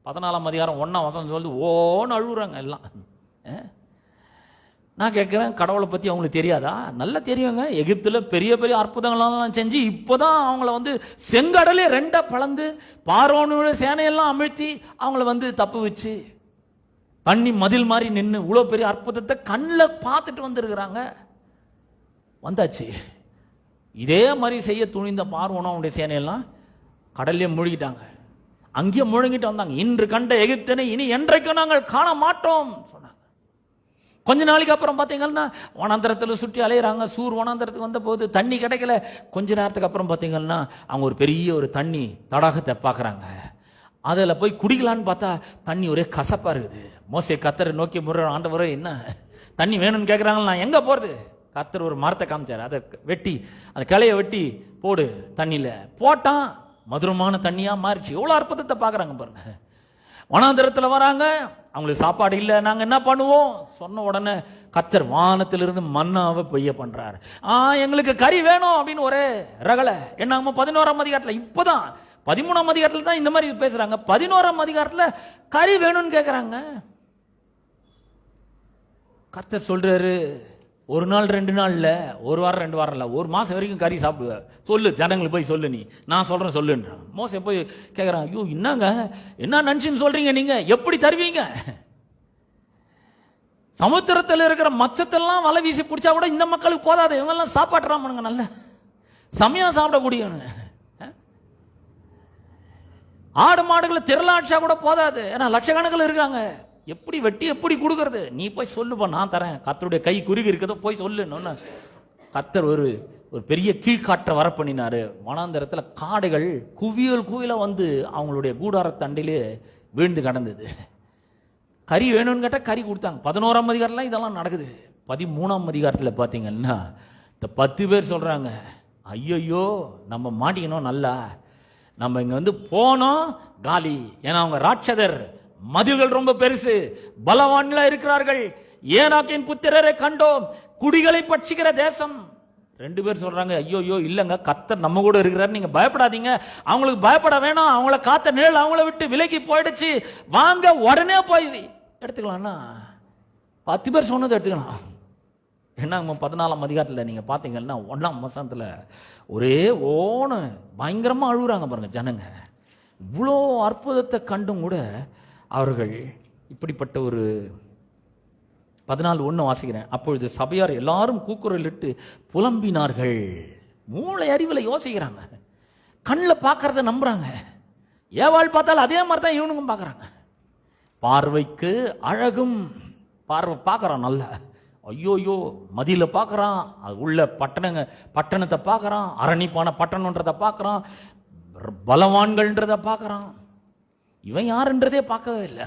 14ஆம் அதிகாரம் 1ஆம் வசனம் சொல்லி ஓன்னு அழுகுறாங்க எல்லாம். நான் கேட்கிறேன், கடவுளை பத்தி அவங்களுக்கு தெரியாதா? நல்லா தெரியுங்க. எகிப்துல பெரிய பெரிய அற்புதங்களெல்லாம் செஞ்சு இப்போதான் அவங்கள வந்து செங்கடலே 2 பிளந்து பார்வோனுடைய சேனையெல்லாம் அமிழ்த்தி அவங்கள தப்பு வச்சு தண்ணி மதில் மாதிரி நின்று இவ்வளவு பெரிய அற்புதத்தை கண்ணில் பார்த்துட்டு வந்திருக்கிறாங்க. வந்தாச்சு. இதே மாதிரி செய்ய துணிந்த பார்வோனும் அவனுடைய சேனையெல்லாம் கடல்லே மூழ்கிட்டாங்க. அங்கே முழங்கிட்டு வந்தாங்க, இன்று கண்ட எகிப்தினை இனி என்றைக்கும் நாங்கள் காண மாட்டோம் சொன்னாங்க. கொஞ்ச நாளைக்கு அப்புறம் பார்த்தீங்கன்னா வனாந்தரத்தில் சுற்றி அலையிறாங்க. சூர் வனாந்தரத்துக்கு வந்த போது தண்ணி கிடைக்கல. கொஞ்ச நேரத்துக்கு அப்புறம் பார்த்தீங்கன்னா அவங்க ஒரு பெரிய ஒரு தண்ணி தடாகத்தை பார்க்குறாங்க. அதில் போய் குடிக்கலான்னு பார்த்தா தண்ணி ஒரே கசப்பாக இருக்குது. மோசே கர்த்தரை நோக்கி முறை, ஆண்டவரே என்ன தண்ணி வேணும்னு கேட்குறாங்க, நான் எங்கே போகிறது? கர்த்தர் ஒரு மரத்தை காமிச்சார், அதை வெட்டி அந்த கிளையை வெட்டி போடு தண்ணியில் போட்டான், மதுரமான தண்ணியா மாறிச்சு. எவ்வளவு அற்புதத்தை பார்க்குறாங்க பாருங்க. வனாந்தரத்தில் வராங்க, அவங்களுக்கு சாப்பாடு இல்லை, நாங்கள் என்ன பண்ணுவோம் சொன்ன உடனே கர்த்தர் வானத்திலிருந்து மன்னாவை பொய்ய பண்றாரு. எங்களுக்கு கறி வேணும் அப்படின்னு ஒரே ரகலை. என்ன 11ஆம் அதிகாரத்தில், இப்போதான் 13ஆம் அதிகாரத்தில் தான் இந்த மாதிரி பேசுறாங்க. 11ஆம் அதிகாரத்தில் கறி வேணும்னு கேட்குறாங்க. கர்த்தர் சொல்றாரு, ஒரு நாள் 2 நாள் இல்ல, ஒரு வாரம் 2 வாரம் இல்ல, ஒரு மாசம் வரைக்கும் கறி சாப்பிடுவ, சொல்லு ஜனங்களுக்கு போய் சொல்லு, நீ நான் சொல்றேன் சொல்லுன்றான். மோசே போய் கேட்கறான், ஐயோ என்னங்க என்ன நினைச்சுன்னு சொல்றீங்க, நீங்க எப்படி தருவீங்க? சமுத்திரத்தில் இருக்கிற மச்சத்தெல்லாம் வலை வீசி பிடிச்சா கூட இந்த மக்களுக்கு போதாது, இவங்க எல்லாம் சாப்பாட்டுறாமனுங்க, நல்ல சமயம் சாப்பிடக்கூடியவனுங்க. ஆடு மாடுகளை திரளாட்சா கூட போதாது, ஏன்னா லட்சக்கணக்கில் இருக்காங்க. எப்படி வெட்டி எப்படி கொடுக்கறது? நீ போய் சொல்லுப்பா, நான் தரேன், கர்த்தருடைய கை குறுகி இருக்கிறதோ போய் சொல்லுன்னு கர்த்தர் ஒரு பெரிய கீழ்காற்றை வர பண்ணினாரு. வனாந்தரத்தில் காடைகள் குவியல் குவியல வந்து அவங்களுடைய கூடாரத்தண்டிலே வீழ்ந்து கடந்தது. கறி வேணும்னு கேட்டால் கறி கொடுத்தாங்க. 11ஆம் அதிகாரத்தில் இதெல்லாம் நடக்குது. 13ஆம் அதிகாரத்தில் பார்த்தீங்கன்னா இந்த 10 பேர் சொல்றாங்க, ஐயோ நம்ம மாட்டிக்கணும், நல்லா நம்ம இங்க போனோம் காலி, ஏன்னா அவங்க ராட்சதர், மதில்கள் ரொம்ப பெருசு, பலவான்களா இருக்கிறார்கள், ஏனாக்கின் புத்திரரை கண்டோம், குடிகளை பட்சிக்கிற தேசம். 2 பேர் சொல்றாங்க, ஐயோ இல்லங்க கர்த்தர் நம்ம கூட இருக்கிறார், நீங்க பயப்படாதீங்க, அவங்களுக்கு பயப்பட வேணாம், அவங்கள காத்த நிழல் அவங்கள விட்டு விலகி போயிடுச்சு, வாங்க உடனே போய் எடுத்துக்கலாம்னா 10 பேர் சொன்னதை எடுத்துக்கலாம். என்ன 14ஆம் அதிகாரத்தில் நீங்க பாத்தீங்கன்னா 1ஆம் வசனத்துல ஒரே ஓன பயங்கரமா அழுகுறாங்க பாருங்க ஜனங்க. இவ்வளோ அற்புதத்தை கண்டும் கூட அவர்கள் இப்படிப்பட்ட ஒரு 14:1 வாசிக்கிறேன். அப்பொழுது சபையார் எல்லாரும் கூக்குரலிட்டு புலம்பினார்கள். மூளை அறிவில் யோசிக்கிறாங்க, கண்ணில் பார்க்கறத நம்புறாங்க. ஏவாள் பார்த்தாலும் அதே மாதிரி தான் இவனுக்கும் பார்க்கறாங்க. பார்வைக்கு அழகும், பார்வை பார்க்கறான் நல்ல, ஐயோயோ மதியில பார்க்கறான், அது உள்ள பட்டணத்தை பார்க்கறான், அரணிப்பான பட்டணன்றதை பார்க்கறான், பலவான்கள்ன்றதை பார்க்கறான். இவன் யாருன்றதே பார்க்கவே இல்லை,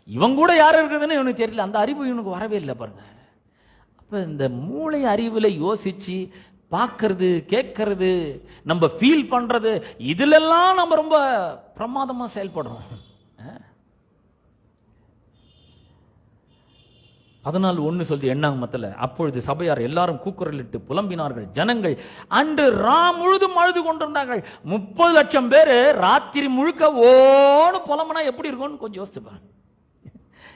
இவன் கூட யார் இருக்குதுன்னு இவனுக்கு தெரியல, அந்த அறிவு இவனுக்கு வரவே இல்லை பாருங்க. அப்ப இந்த மூளை அறிவுல யோசிச்சு பார்க்கறது, கேட்கறது, நம்ம ஃபீல் பண்றது, இதுலெல்லாம் நம்ம ரொம்ப பிரமாதமா செயல்படுறோம். 14:1 சொல்லி எண்ணாங்கமத்தில், அப்பொழுது சபையார் எல்லாரும் கூக்குரலிட்டு புலம்பினார்கள். ஜனங்கள் அன்று முழுதும் அழுது கொண்டிருந்தார்கள். 30 லட்சம் பேர் ராத்திரி முழுக்க ஓன்னு புலம்புனா எப்படி இருக்கும்னு கொஞ்சம் யோசிச்சு பாருங்க,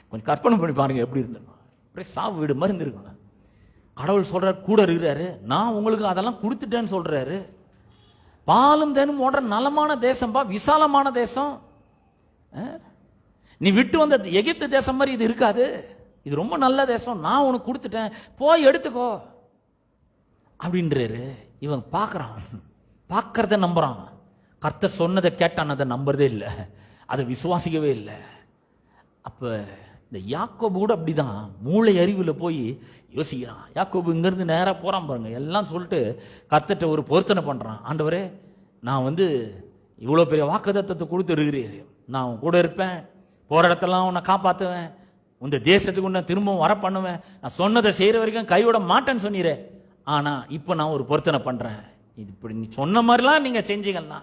கொஞ்சம் கற்பனை பண்ணி பாருங்க எப்படி இருந்திருக்கும். அப்படியே சாவு வீடு மாதிரி இருந்திருக்கும். கடவுள் சொல்றாரு கூட இருக்கிறாரு, நான் உங்களுக்கு அதெல்லாம் கொடுத்துட்டேன்னு சொல்றாரு. பாலும் தேனும் ஓடுற நலமான தேசம்பா, விசாலமான தேசம். நீ விட்டு வந்த எகிப்து தேசம் மாதிரி இது இருக்காது, இது ரொம்ப நல்ல தேசம், நான் உனக்கு கொடுத்துட்டேன், போய் எடுத்துக்கோ அப்படின்றாரு. இவன் பார்க்கறான், பார்க்கறத நம்புறான். கர்த்தர் சொன்னதை கேட்டான், அதை நம்புறதே இல்லை, அதை விசுவாசிக்கவே இல்லை. அப்ப இந்த யாக்கோபு கூட அப்படிதான் மூளை அறிவுல போய் யோசிக்கிறான். யாக்கோபு இங்கிருந்து நேராக போறான் பாருங்க, எல்லாம் சொல்லிட்டு கர்த்தர்ட்ட ஒரு பொருத்தனை பண்றான். ஆண்டவரே, நான் இவ்வளோ பெரிய வாக்குத்தத்தத்தை கொடுத்து இருக்கிறீர், நான் கூட இருப்பேன், போற இடத்தெல்லாம் உன்னை காப்பாற்றுவேன், உந்த தேசத்துக்கு உன்னை திரும்பவும் வர பண்ணுவேன், நான் சொன்னதை செய்யற வரைக்கும் கைவிட மாட்டேன்னு சொன்னீரே, ஆனா இப்போ நான் ஒரு பொருத்தனை பண்றேன், இது இப்படி நீ சொன்ன மாதிரிலாம் நீங்க செஞ்சீங்கன்னா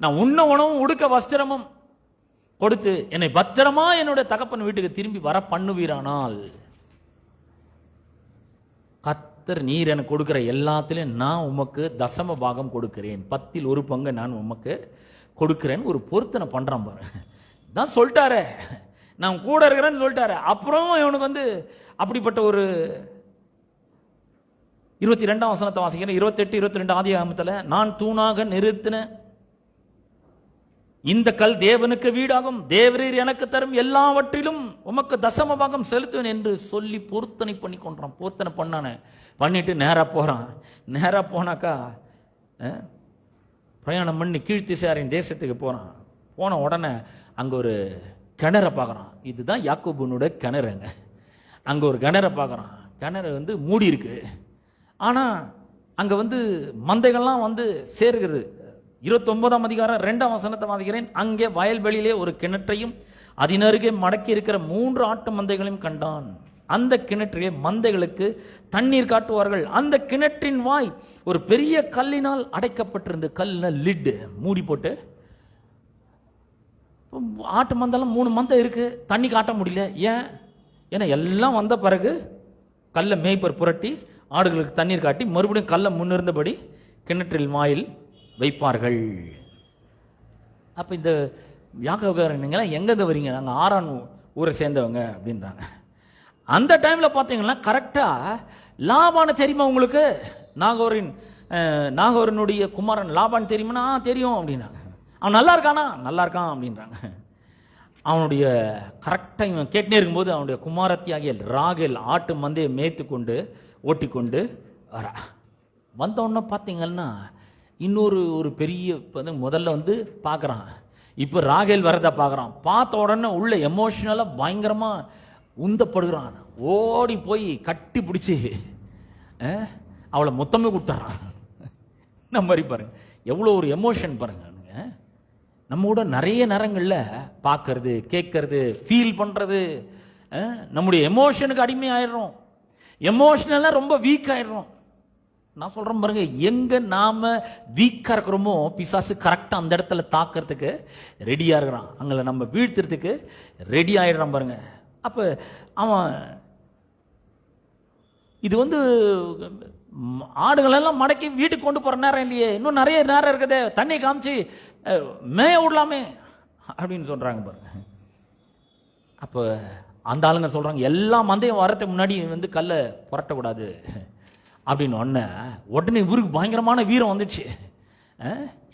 நான் உண்ண உணவும் உடுக்க வஸ்திரமும் கொடுத்து என்னை பத்திரமா என்னோட தகப்பன் வீட்டுக்கு திரும்பி வர பண்ணுவீரானால் கர்த்தர் நீர் எனக்கு கொடுக்கிற எல்லாத்திலையும் நான் உமக்கு தசம பாகம் கொடுக்கிறேன், 10% நான் உமக்கு கொடுக்கிறேன்னு ஒரு பொருத்தனை பண்றான் பாரு. தான் சொல்லிட்டாரு, நான் கூட இருக்கிறேன்னு சொல்லிட்டாரு. அப்புறம் இவனுக்கு வந்து அப்படிப்பட்ட ஒரு 22ஆம் வசனத்தை வாசிக்கிறேன். 28, 22 ஆதியாகமத்துல, நான் தூணாக நிறுத்தின இந்த கல் தேவனுக்கு வீடாகும், தேவரீர் எனக்கு தரும் எல்லாவற்றிலும் உமக்கு தசம பாகம் செலுத்துவேன் என்று சொல்லி பொருத்தனை பண்ணி கொண்டான். பொருத்தனை பண்ணானே, பண்ணிட்டு நேரா போறான். நேரா போனாக்கா பிரயாணம் பண்ணி கீழ்த்திசையாரின் தேசத்துக்கு போறான். போன உடனே அங்க ஒரு கிணற பார்க்கறான். இதுதான் யாக்கோபுனுடைய கிணறுங்க. அங்க ஒரு கிணற பார்க்கறான். கிணறு வந்து மூடி இருக்கு. ஆனா அங்க வந்து மந்தைகள்லாம் வந்து சேருகிறது. 29ஆம் அதிகாரம் 2ஆம் வசனத்தை வாசிக்கிறேன். அங்கே வயல்வெளியிலே ஒரு கிணற்றையும் அதனருகே மடக்கி இருக்கிற 3 ஆட்டு மந்தைகளையும் கண்டான். அந்த கிணற்றிலே மந்தைகளுக்கு தண்ணீர் காட்டுவார்கள். அந்த கிணற்றின் வாய் ஒரு பெரிய கல்லினால் அடைக்கப்பட்டிருந்த, கல்ல லிட் மூடி போட்டு, ஆட்டு மந்தெல்லாம் 3 மந்தை இருக்கு, தண்ணி காட்ட முடியல. ஏன்? ஏன்னா எல்லாம் வந்த பிறகு கல்லை மேய்ப்பர் புரட்டி ஆடுகளுக்கு தண்ணீர் காட்டி மறுபடியும் கல்லை முன்னிருந்தபடி கிணற்றில் வாயில் வைப்பார்கள். அப்ப இந்த யாக்கோபுக்காரங்க எங்கேருந்து வரீங்க? நாங்கள் ஆரான் ஊரை சேர்ந்தவங்க அப்படின்றாங்க. அந்த டைம்ல பார்த்தீங்கன்னா கரெக்டா லாபான தெரியுமா உங்களுக்கு? நாகோரனுடைய குமாரன் லாபான் தெரியுமா? தெரியும் அப்படின்னாங்க. அவன் நல்லா இருக்கானா? நல்லா இருக்கான் அப்படின்றாங்க. அவனுடைய கரெக்டா இவன் கேட்டுனே இருக்கும்போது அவனுடைய குமாரத்தியாகிய ராகேல் ஆட்டு மந்தையை மேய்த்து கொண்டு ஓட்டி கொண்டு வரா. வந்த உடனே பார்த்தீங்கன்னா இன்னொரு பெரிய முதல்ல வந்து பார்க்குறான். இப்போ ராகேல் வரதை பார்க்குறான். பார்த்த உடனே உள்ள எமோஷனலாக பயங்கரமாக உந்தப்படுகிறான். ஓடி போய் கட்டி பிடிச்சி அவளை மொத்தமே கொடுத்துறான். இந்த மாதிரி பாருங்க, எவ்வளோ ஒரு எமோஷன் பாருங்க. நம்ம கூட நிறைய நேரங்களில் பார்க்கறது, கேட்கறது, ஃபீல் பண்ணுறது, நம்முடைய எமோஷனுக்கு அடிமை ஆயிடுறோம். எமோஷனலாக ரொம்ப வீக் ஆயிடுறோம். நான் சொல்றேன் பாருங்க, எங்க நாம வீக்கா இருக்கிறோமோ பிசாசு கரெக்டா அந்த இடத்துல தாக்கிறதுக்கு ரெடியா இருக்கிறான். அங்க நம்ம வீழ்த்துறதுக்கு ரெடி ஆயிடுறான் பாருங்க. அப்ப அவன் இது வந்து ஆடுகள் எல்லாம் மடக்கி வீட்டுக்கு கொண்டு போற நேரம் இல்லையே, இன்னும் நிறைய நேரம் இருக்குதே, தண்ணி காமிச்சு மேய விடலாமே அப்படின்னு சொல்றாங்க பாருங்க. அப்ப அந்த ஆளுங்க சொல்றாங்க, எல்லா மந்தையும் வரதுக்கு முன்னாடி வந்து கல்லை புரட்டக்கூடாது அப்படின்னு. உடனே இவருக்கு பயங்கரமான வீரம் வந்துடுச்சு.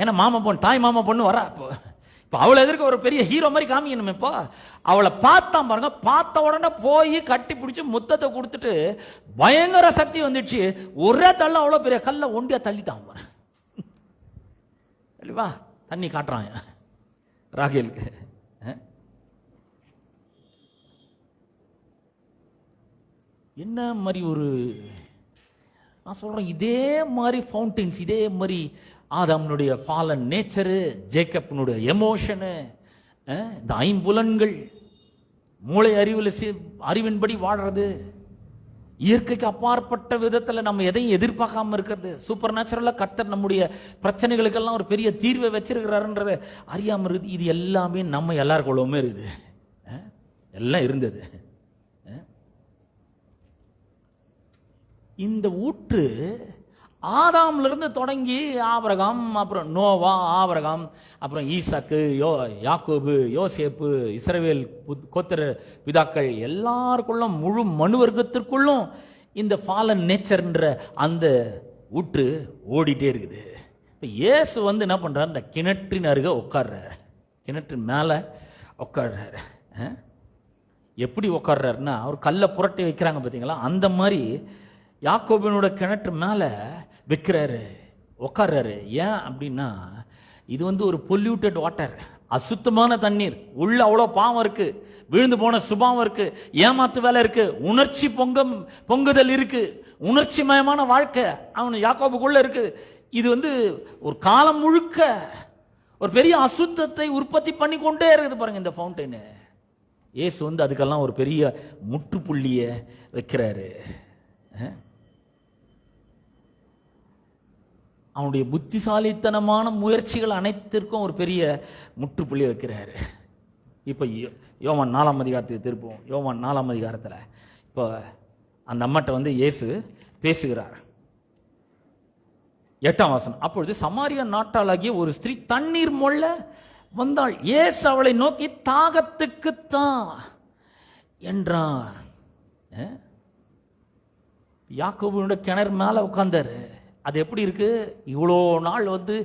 ஏன்னா மாமா பொண்ணு, தாய் மாமா பொண்ணு வரா. இப்போ அவளை எதிர்க்க ஒரு பெரிய ஹீரோ மாதிரி காமிக்கணும். இப்போ அவளை பார்த்தான் பாருங்க. பார்த்த உடனே போய் கட்டி பிடிச்சி முத்தத்தை கொடுத்துட்டு பயங்கர சக்தி வந்துடுச்சு. ஒரே தள்ள அவ்வளோ பெரிய கல்லை ஒண்டியா தள்ளிட்டான் பாரு. வா தண்ணி காட்டுறான் ராகேலுக்கு. என்ன மாதிரி ஒரு, நான் சொல்றேன், இதே மாதிரி ஃபவுண்டைன்ஸ், இதே மாதிரி ஆதாம்னுடைய ஃபாலன் நேச்சரு, ஜேக்கப்னுடைய எமோஷனு, இந்த ஐம்புலன்கள், மூளை அறிவின்படி வாழ்றது, இயற்கைக்கு அப்பாற்பட்ட விதத்தில் நம்ம எதையும் எதிர்பார்க்காம இருக்கிறது, சூப்பர் நேச்சுரலா கர்த்தர் நம்முடைய பிரச்சனைகளுக்கெல்லாம் ஒரு பெரிய தீர்வை வச்சிருக்கிறாருன்றத அறியாம இருக்குது. இது எல்லாமே நம்ம எல்லாருக்குள்ளவுமே இருக்குது, எல்லாம் இருந்தது. இந்த ஊற்று ஆதாம்ல இருந்து தொடங்கி ஆபிரகாம், அப்புறம் நோவா, ஆபிரகாம், அப்புறம் ஈசாக்கு, யாக்கோபு, யோசேப்பு, இஸ்ரவேல் கோத்திர பிதாக்கள் எல்லாருக்குள்ளும், முழு மனு வர்க்கத்திற்குள்ளும் இந்த ஃபாலன் நேச்சர்ன்ற அந்த ஊற்று ஓடிட்டே இருக்குது. இப்போ இயேசு வந்து என்ன பண்றாரு? இந்த கிணற்றின் அருகே உட்கார்றாரு, கிணற்றின் மேலே உட்கார்றாரு. எப்படி உட்கார்றாருன்னா, அவர் கல்லை புரட்டி வைக்கிறாங்க பார்த்தீங்களா, அந்த மாதிரி யாக்கோபினோட கிணற்று மேலே வைக்கிறாரு, உட்கார்றாரு. ஏன் அப்படின்னா, இது வந்து ஒரு பொல்யூட்டட் வாட்டர், அசுத்தமான தண்ணீர், உள்ள அவ்வளோ பாவம் இருக்கு, விழுந்து போன சுபாவம் இருக்கு, ஏமாத்து வேலை இருக்கு, உணர்ச்சி பொங்குதல் இருக்கு, உணர்ச்சி மயமான வாழ்க்கை அவன் யாக்கோபுக்குள்ள இருக்கு. இது வந்து ஒரு காலம் முழுக்க ஒரு பெரிய அசுத்தத்தை உற்பத்தி பண்ணி கொண்டே இருக்குது பாருங்க இந்த ஃபவுண்டைன். இயேசு வந்து அதுக்கெல்லாம் ஒரு பெரிய முற்றுப்புள்ளிய வைக்கிறாரு. அவனுடைய புத்திசாலித்தனமான முயற்சிகள் அனைத்திற்கும் ஒரு பெரிய முற்றுப்புள்ளி வைக்கிறாரு. இப்போ யோவான் 4ஆம் அதிகாரத்துக்கு திருப்போம். யோவான் 4ஆம் அதிகாரத்தில் இப்போ அந்த அம்மாட்ட வந்து இயேசு பேசுகிறார். 8ஆம் வசனம். அப்பொழுது சமாரியா நாட்டாளாகிய ஒரு ஸ்திரீ தண்ணீர் மொள்ள வந்தாள். இயேசு அவளை நோக்கி தாகத்துக்குத்தான் என்றார். யாக்கோபுடைய கிணறு மேல உட்கார்ந்தாரு. அது எப்படி இருக்கு? இவ்வளோ நாள் வந்து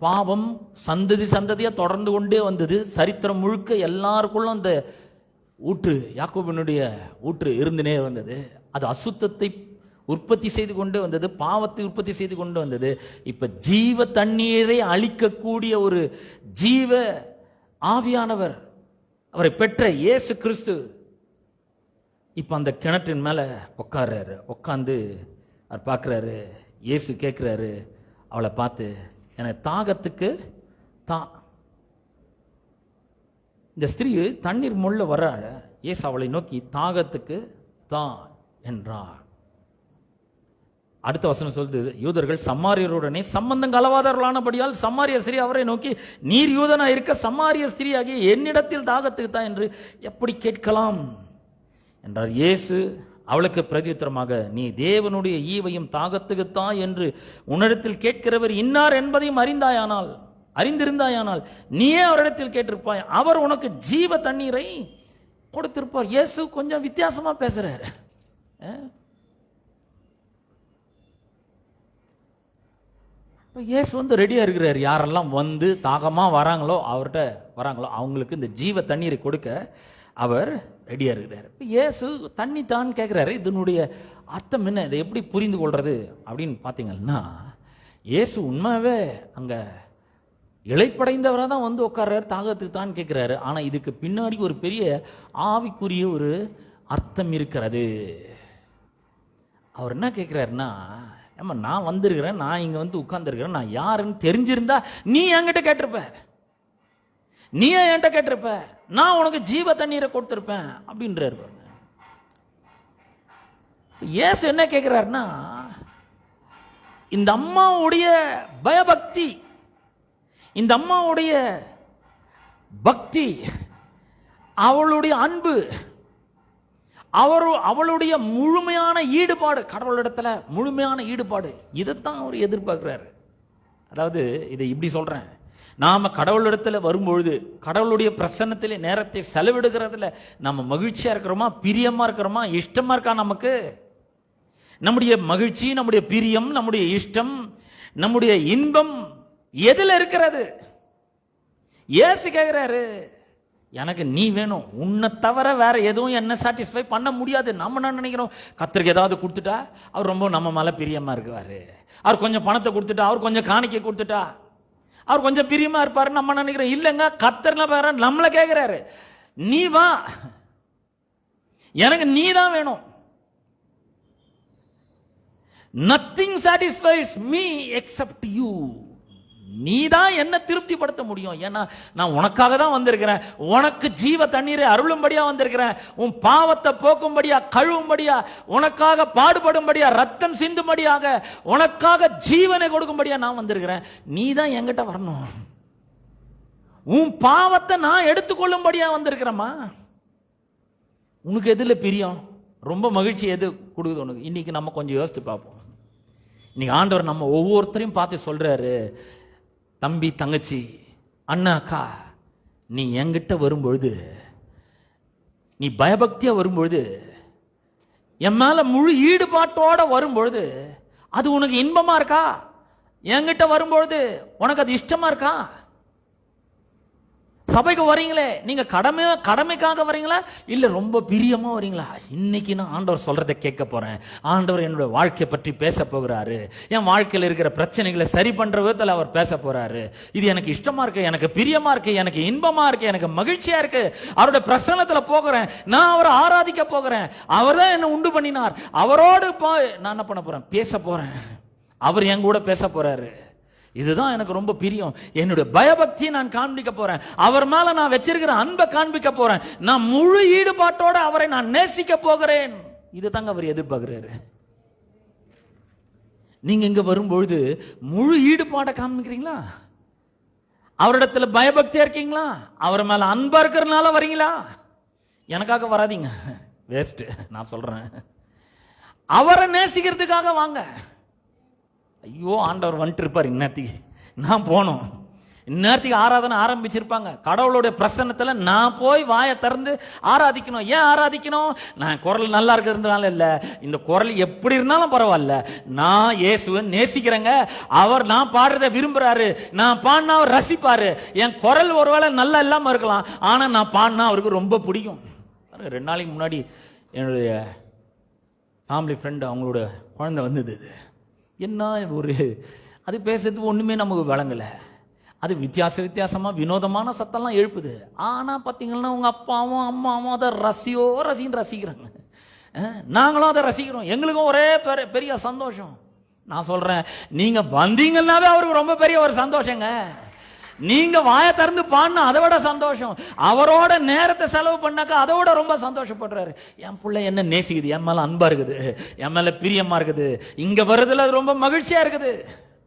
பாவம் சந்ததி சந்ததியா தொடர்ந்து கொண்டே வந்தது. சரித்திரம் முழுக்க எல்லாருக்குள்ளும் அந்த ஊற்று, யாக்கோபினுடைய ஊற்று இருந்துனே வந்தது. அது அசுத்தத்தை உற்பத்தி செய்து கொண்டு வந்தது, பாவத்தை உற்பத்தி செய்து கொண்டு வந்தது. இப்ப ஜீவ தண்ணீரை அளிக்கக்கூடிய ஒரு ஜீவ ஆவியானவர், அவரை பெற்ற இயேசு கிறிஸ்து இப்ப அந்த கிணற்றின் மேல உட்கார்றாரு. உட்கார்ந்து அவர் பார்க்கிறாரு. இயேசு கேட்கிறாரு அவளை பார்த்து, எனக்கு தாகத்துக்கு தான். இந்த ஸ்திரீ தண்ணீர் முள்ள வர்றாள். இயேசு அவளை நோக்கி தாகத்துக்கு தான் என்றார். அடுத்த வசனம் சொல்லுது, யூதர்கள் சமாரியருடனே சம்பந்தம் கலவாதவர்களானபடியால் சமாரிய ஸ்திரீ அவரை நோக்கி, நீர் யூதனா இருக்க சமாரிய ஸ்திரீ ஆகிய என்னிடத்தில் தாகத்துக்கு தான் என்று எப்படி கேட்கலாம் என்றார். இயேசு அவளுக்கு பிரதியுத்தரமாக, நீ தேவனுடைய ஈவையும் தாகத்துக்குத்தான் என்று உன்னிடத்தில் கேட்கிறவர் இன்னார் என்பதையும் அறிந்திருந்தாயானால் நீயே அவரிடத்தில் கேட்டிருப்பாய், அவர் உனக்கு ஜீவ தண்ணீரை கொடுத்திருப்பார். இயேசு கொஞ்சம் வித்தியாசமா பேசுறாரு. இயேசு வந்து ரெடியா இருக்கிறார். யாரெல்லாம் வந்து தாகமா வராங்களோ அவங்களுக்கு இந்த ஜீவ தண்ணீரை கொடுக்க அவர் ரெடியா இருக்கிறார். இயேசு தண்ணி தான் கேட்கிறாரு. இதனுடைய அர்த்தம் என்ன, இதை எப்படி புரிந்து கொள்றது அப்படின்னு பாத்தீங்கன்னா, இயேசு உண்மையாவே அங்க இளைப்படைந்தவராக தான் வந்து உட்கார்றாரு, தாகத்துக்கு தான் கேட்கிறாரு. ஆனா இதுக்கு பின்னாடி ஒரு பெரிய ஆவிக்குரிய ஒரு அர்த்தம் இருக்கிறது. அவர் என்ன கேட்கிறாருன்னா, ஏமா நான் வந்திருக்கிறேன், நான் இங்க வந்து உட்கார்ந்துருக்கிறேன், நான் யாருன்னு தெரிஞ்சிருந்தா நீ என்கிட்ட கேட்டிருப்ப, நீ என்கிட்ட கேட்டிருப்ப, நான் உனக்கு ஜீவ தண்ணீரை கொடுத்திருப்பேன் அப்படின்றாரு. இயேசு என்ன கேட்கிறாருன்னா, இந்த அம்மாவுடைய பயபக்தி, இந்த அம்மாவுடைய பக்தி, அவளுடைய அன்பு, அவளுடைய முழுமையான ஈடுபாடு, கடவுளிடத்துல முழுமையான ஈடுபாடு, இதைத்தான் அவர் எதிர்பார்க்கிறாரு. அதாவது இதை இப்படி சொல்றேன், நாம கடவுளிடத்துல வரும்பொழுது, கடவுளுடைய பிரசன்னத்திலே நேரத்தை செலவிடுகிறதுல நம்ம மகிழ்ச்சியா இருக்கிறோமா, பிரியமா இருக்கிறோமா, இஷ்டமா இருக்கா? நமக்கு நம்முடைய மகிழ்ச்சி, நம்முடைய பிரியம், நம்முடைய இஷ்டம், நம்முடைய இன்பம் எதுல இருக்கிறது? இயேசு கேட்கிறாரு, எனக்கு நீ வேணும், உன்னை தவிர வேற எதுவும் என்ன சாட்டிஸ்ஃபை பண்ண முடியாது. நம்ம என்ன நினைக்கிறோம், கர்த்தருக்கு ஏதாவது கொடுத்துட்டா அவர் ரொம்ப நம்ம மேல பிரியமா இருக்குவாரு, அவர் கொஞ்சம் பணத்தை கொடுத்துட்டா, அவர் கொஞ்சம் காணிக்கை கொடுத்துட்டா அவர் கொஞ்சம் பிரியமா இருப்பாரு நம்ம நினைக்கிறோம். இல்லைங்க, கர்த்தர்னா வேற நம்மளை கேட்கிறாரு, நீ வா, எனக்கு நீ தான் வேணும். Nothing satisfies me except you. நீ தான் என்ன திருப்திப்படுத்த முடியும். ஏன்னா நான் உனக்காக தான் வந்திருக்கிறேன், உனக்கு ஜீவ தண்ணீரை அருளும்படியா வந்திருக்கிறேன், உன் பாவத்தை போக்கும்படியா, கழுவும்படியா, உனக்காக பாடுபடும்படியா, ரத்தம் சிந்தும்படியாக, உனக்காக ஜீவனை கொடுக்கும்படியா நான் வந்திருக்கிறேன். நீ தான் என்கிட்ட வரணும், உன் பாவத்தை நான் எடுத்துக்கொள்ளும்படியா வந்திருக்கிறேம்மா. உனக்கு எதுல பிரியம், ரொம்ப மகிழ்ச்சி எது கொடுக்குது உனக்கு? இன்னைக்கு நம்ம கொஞ்சம் யோசித்து பார்ப்போம். இன்னைக்கு ஆண்டவர் நம்ம ஒவ்வொருத்தரையும் பார்த்து சொல்றாரு, தம்பி, தங்கச்சி, அண்ணா, அக்கா, நீ என்கிட்ட வரும்பொழுது, நீ பயபக்தியா வரும்பொழுது, என் மேல முழு ஈடுபாட்டோட வரும்பொழுது, அது உனக்கு இன்பமா இருக்கா? என்கிட்ட வரும்பொழுது உனக்கு அது இஷ்டமா இருக்கா? சபைக்கு வரீங்களே, நீங்க கடமைக்காக வரீங்களா, இல்ல ரொம்ப பிரியமா வரீங்களா? இன்னைக்கு நான் ஆண்டவர் சொல்றதை கேட்க போறேன். ஆண்டவர் என்னுடைய வாழ்க்கையை பற்றி பேச போகிறாரு, என் வாழ்க்கையில் இருக்கிற பிரச்சனைகளை சரி பண்ற விதத்தில் அவர் பேச போறாரு. இது எனக்கு இஷ்டமா இருக்கு, எனக்கு பிரியமா இருக்கு, எனக்கு இன்பமா இருக்கு, எனக்கு மகிழ்ச்சியா இருக்கு. அவருடைய பிரசன்னத்துல போகிறேன், நான் அவரை ஆராதிக்க போகிறேன். அவர் தான் என்ன உண்டு பண்ணினார், அவரோடு நான் என்ன பண்ண போறேன், பேச போறேன். அவர் என் கூட பேச போறாரு. இதுதான் எனக்கு ரொம்ப பிரியம். என்னுடைய பயபக்தியை நான் காண்பிக்க போறேன், அவர் மேல நான் வச்சிருக்கிற அன்பை காண்பிக்க போறேன், நான் முழு ஈடுபாட்டோட அவரை நான் நேசிக்க போகிறேன். இதுதாங்க அவர் எதிர்பார்க்கிறாரு. நீங்க இங்க வரும்பொழுது முழு ஈடுபாட்டை காண்பிக்கிறீங்களா? அவரிடத்துல பயபக்தியா இருக்கீங்களா? அவர் மேல அன்பா இருக்கிறதுனால வரீங்களா? எனக்காக வராதீங்க, வேஸ்ட். நான் சொல்றேன், அவரை நேசிக்கிறதுக்காக வாங்க. ஐயோ, ஆண்டவர் வந்துட்டு இருப்பார், இந்நேரத்துக்கு நான் போனோம், இந்நேரத்துக்கு ஆராதனை ஆரம்பிச்சிருப்பாங்க. கடவுளுடைய பிரசன்னத்துல நான் போய் வாயை திறந்து ஆராதிக்கணும். ஏன் ஆராதிக்கணும்? நான் குரல் நல்லா இருக்கிறதுனால இல்ல, இந்த குரல் எப்படி இருந்தாலும் பரவாயில்ல, நான் இயேசுவை நேசிக்கிறேங்க, அவர் நான் பாடுறதை விரும்புறாரு, நான் பாடினா அவர் ரசிப்பாரு. என் குரல் ஒருவேளை நல்லா இல்லாம இருக்கலாம், ஆனா நான் பாடினா அவருக்கு ரொம்ப பிடிக்கும். 2 நாளைக்கு முன்னாடி என்னுடைய ஃபேமிலி ஃப்ரெண்டு, அவங்களோட குழந்தை வந்தது. என்ன ஒரு அது பேசுறதுக்கு ஒண்ணுமே நமக்கு விளங்கலை. அது வித்தியாசமா வினோதமான சத்தம்லாம் எழுப்புது. ஆனா பாத்தீங்கன்னா உங்க அப்பாவும் அம்மாவும் அதை ரசின்னு ரசிக்கிறாங்க. நாங்களும் அதை ரசிக்கிறோம். எங்களுக்கும் ஒரே பெரிய சந்தோஷம். நான் சொல்றேன், நீங்க வந்தீங்கன்னாவே அவருக்கு ரொம்ப பெரிய ஒரு சந்தோஷங்க. நீங்க வாயை திறந்து பாடினா அதை விட சந்தோஷம். அவரோட நேரத்தை செலவு பண்ணாக்கா அதை விட ரொம்ப சந்தோஷப்படுறாரு. என் பிள்ளை என்ன நேசிக்குது, என் மேல அன்பா இருக்குது, என் மேல பிரியமா இருக்குது, இங்க வருதுல ரொம்ப மகிழ்ச்சியா இருக்குது.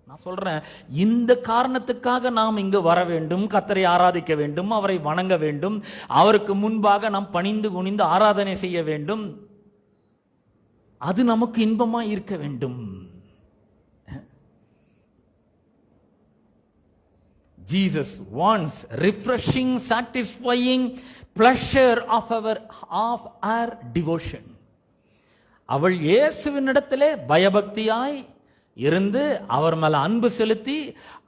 நான் சொல்றேன், இந்த காரணத்துக்காக நாம் இங்கு வர வேண்டும், கர்த்தரை ஆராதிக்க வேண்டும், அவரை வணங்க வேண்டும், அவருக்கு முன்பாக நாம் பணிந்து குனிந்து ஆராதனை செய்ய வேண்டும். அது நமக்கு இன்பமா இருக்க வேண்டும். Jesus wants refreshing, satisfying pleasure of our devotion. அவள் இயேசுவினிடத்திலே பயபக்தியாய் இருந்து அவர் மேல அன்பு செலுத்தி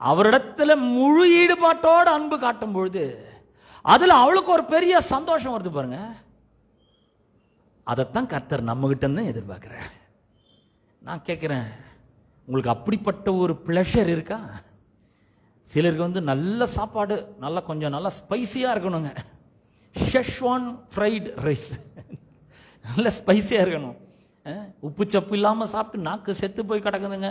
அவரிடத்துல முழு ஈடுபாட்டோடு அன்பு காட்டும் பொழுது அதுல அவளுக்கு ஒரு பெரிய சந்தோஷம் வருது பாருங்க. அதைத்தான் கர்த்தர் நம்ம கிட்ட இருந்து எதிர்பார்க்கிறேன். நான் கேட்கிறேன், உங்களுக்கு அப்படிப்பட்ட ஒரு பிளஷர் இருக்கா? சிலருக்கு நல்ல சாப்பாடு, கொஞ்சம் நல்லா ஸ்பைசியா இருக்கணுங்க. ஷெஷ்வான் ஃப்ரைட் ரைஸ் நல்ல ஸ்பைசியா இருக்கணும். உப்பு சப்பு இல்லாம சாப்பிட்டு நாக்கு செத்து போய் கிடக்குதுங்க.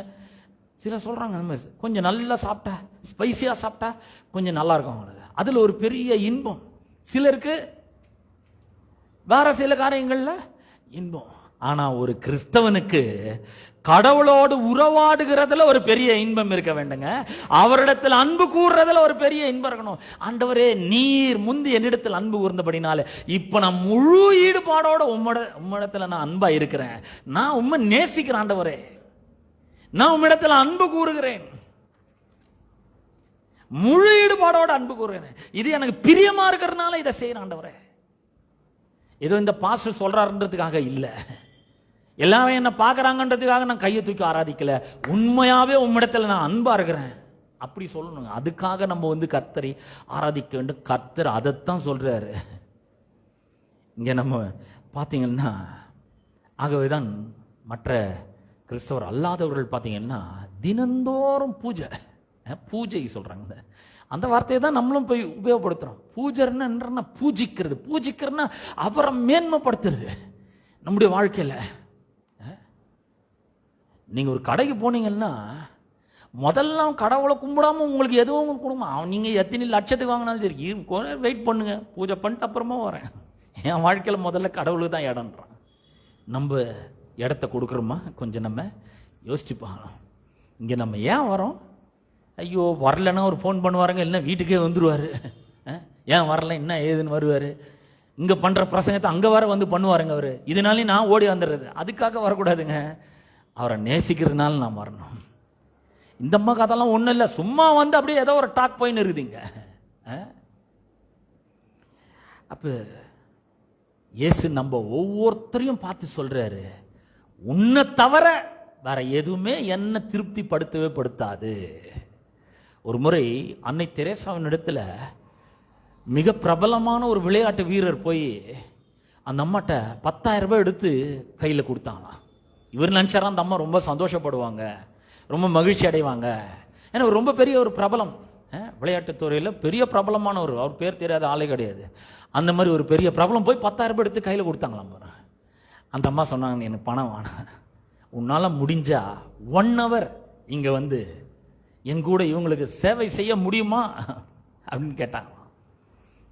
சிலர் சொல்றாங்க, கொஞ்சம் நல்லா சாப்பிட்டா, ஸ்பைசியா சாப்பிட்டா கொஞ்சம் நல்லா இருக்கும் அவங்களுக்கு. அதுல ஒரு பெரிய இன்பம். சிலருக்கு வேற சில காரியங்கள்ல இன்பம். ஆனா ஒரு கிறிஸ்தவனுக்கு கடவுளோடு உறவாடுகிறதுல ஒரு பெரிய இன்பம் இருக்க வேண்டுங்க. அவரிடத்தில் அன்பு கூறுறதுல ஒரு பெரிய இன்பம் இருக்கணும். ஆண்டவரே, நீர் முந்தி என்னிடத்தில் அன்பு கூர்ந்தபடினால இப்ப நான் முழு ஈடுபாடோட உம்மிடத்துல நான் அன்பா இருக்கிறேன். நான் உம்மை நேசிக்கிறேன் ஆண்டவரே, நான் உம்மிடத்தில் அன்பு கூறுகிறேன், முழு ஈடுபாடோட அன்பு கூறுகிறேன். இது எனக்கு பிரியமா இருக்கிறதுனால இதை செய்யறேன் ஆண்டவரே. ஏதோ இந்த பாஸ்டர் சொல்றாருன்றதுக்காக இல்ல, எல்லாரும் என்ன பாக்குறாங்கன்றதுக்காக நான் கையை தூக்கி ஆராதிக்கல, உண்மையாவே உம்மிடத்துல நான் அன்பா இருக்கிறேன் அப்படி சொல்லணுங்க. அதுக்காக நம்ம கர்த்தரை ஆராதிக்க வேண்டும். கர்த்தர் அதைத்தான் சொல்றாரு இங்க. நம்ம பாத்தீங்கன்னா, ஆகவேதான் மற்ற கிறிஸ்தவர் அல்லாதவர்கள் பாத்தீங்கன்னா தினந்தோறும் பூஜை சொல்றாங்க. அந்த வார்த்தையை தான் நம்மளும் போய் உபயோகப்படுத்துறோம். பூஜைன்னா பூஜிக்கிறது. பூஜிக்கிறதுனா அவரை மேன்மைப்படுத்துறது நம்முடைய வாழ்க்கையில. நீங்க ஒரு கடைக்கு போனீங்கன்னா முதல்ல கடவுளை கும்பிடாம உங்களுக்கு எதுவும் கொடுமா, நீங்க எத்தனை லட்சத்துக்கு வாங்கினாலும் சரி, வெயிட் பண்ணுங்க, பூஜை பண்ணிட்டு அப்புறமா வரேன். என் வாழ்க்கையில முதல்ல கடவுளுக்கு தான் இடம்ன்றான். நம்ம இடத்த கொடுக்குறோமா? கொஞ்சம் நம்ம யோசிச்சு பார்க்கணும். இங்க நம்ம ஏன் வரோம்? ஐயோ, வரலன்னா ஒரு ஃபோன் பண்ணுவாருங்க, இல்லைன்னா வீட்டுக்கே வந்துருவாரு. ஏன் வரல, என்ன ஏதுன்னு வருவாரு. இங்க பண்ற பிரசங்கத்தை அங்க வர பண்ணுவாருங்க அவரு. இதனாலே நான் ஓடி வந்துடுறது. அதுக்காக வரக்கூடாதுங்க, அவரை நேசிக்கிறதுனால நான் வரணும். இந்த அம்மா கதெல்லாம் ஒண்ணும் இல்லை, சும்மா அப்படியே ஏதோ ஒரு டாக் போயின்னு இருக்குதுங்க. அப்ப இயேசு நம்ம ஒவ்வொருத்தரையும் பார்த்து சொல்றாரு, உன்னை தவிர வேற எதுவுமே என்ன திருப்தி படுத்தவே படுத்தாது. ஒரு முறை அன்னை தெரேசாவின் இடத்துல மிக பிரபலமான ஒரு விளையாட்டு வீரர் போய் அந்த அம்மாட்ட 10,000 ரூபாய் எடுத்து கையில் கொடுத்தாங்களாம். இவர் நினைச்சாரா அந்த அம்மா ரொம்ப சந்தோஷப்படுவாங்க, ரொம்ப மகிழ்ச்சி அடைவாங்க. ஏன்னா ரொம்ப பெரிய ஒரு பிரபலம், விளையாட்டு துறையில் பெரிய பிரபலமான அவர் பேர் தெரியாத ஆளே கிடையாது. அந்த மாதிரி ஒரு பெரிய பிரபலம் போய் 10,000 ரூபாய் எடுத்து கையில் கொடுத்தாங்களாம். அந்த அம்மா சொன்னாங்க, எனக்கு பணம் வேணாம், உன்னால முடிஞ்சா 1 hour இங்க எங்கூட இவங்களுக்கு சேவை செய்ய முடியுமா அப்படின்னு கேட்டாங்களாம்.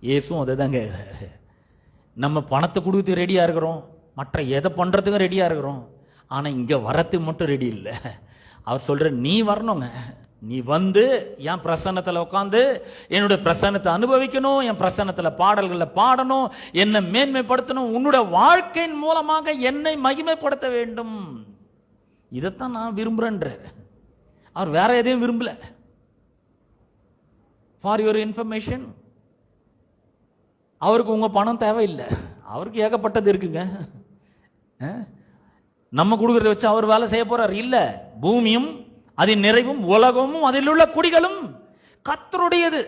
இயேசுவும் அதை தான் கேட்கிறாரு. நம்ம பணத்தை கொடுத்து ரெடியா இருக்கிறோம், மற்ற எதை பண்றதுக்கும் ரெடியா இருக்கிறோம், ஆனா இங்க வரத்துக்கு மட்டும் ரெடி இல்லை. அவர் சொல்ற, நீ வரணுங்க, நீ வந்து என் பிரசன்னத்துல உட்காந்து என்னுடைய பிரசன்னத்தை அனுபவிக்கணும், என் பிரசன்னத்துல பாடல்களை பாடணும், என்னை மேன்மைப்படுத்தணும், உன்னுடைய வாழ்க்கையின் மூலமாக என்னை மகிமைப்படுத்த வேண்டும். இதைத்தான் நான் விரும்புறேன்றார். அவர் வேற எதையும் விரும்பல. ஃபார் யுவர் இன்ஃபர்மேஷன், அவருக்கு உங்க பணம் தேவையில்லை. அவருக்கு ஏகப்பட்டது இருக்குங்க. நம்ம கொடுக்கறத வச்சு அவர் வேலை செய்ய போறார் இல்ல. பூமியும் அதன் நிறைவும் உலகமும் அதில் உள்ள குடிகளும் கர்த்தருடையது.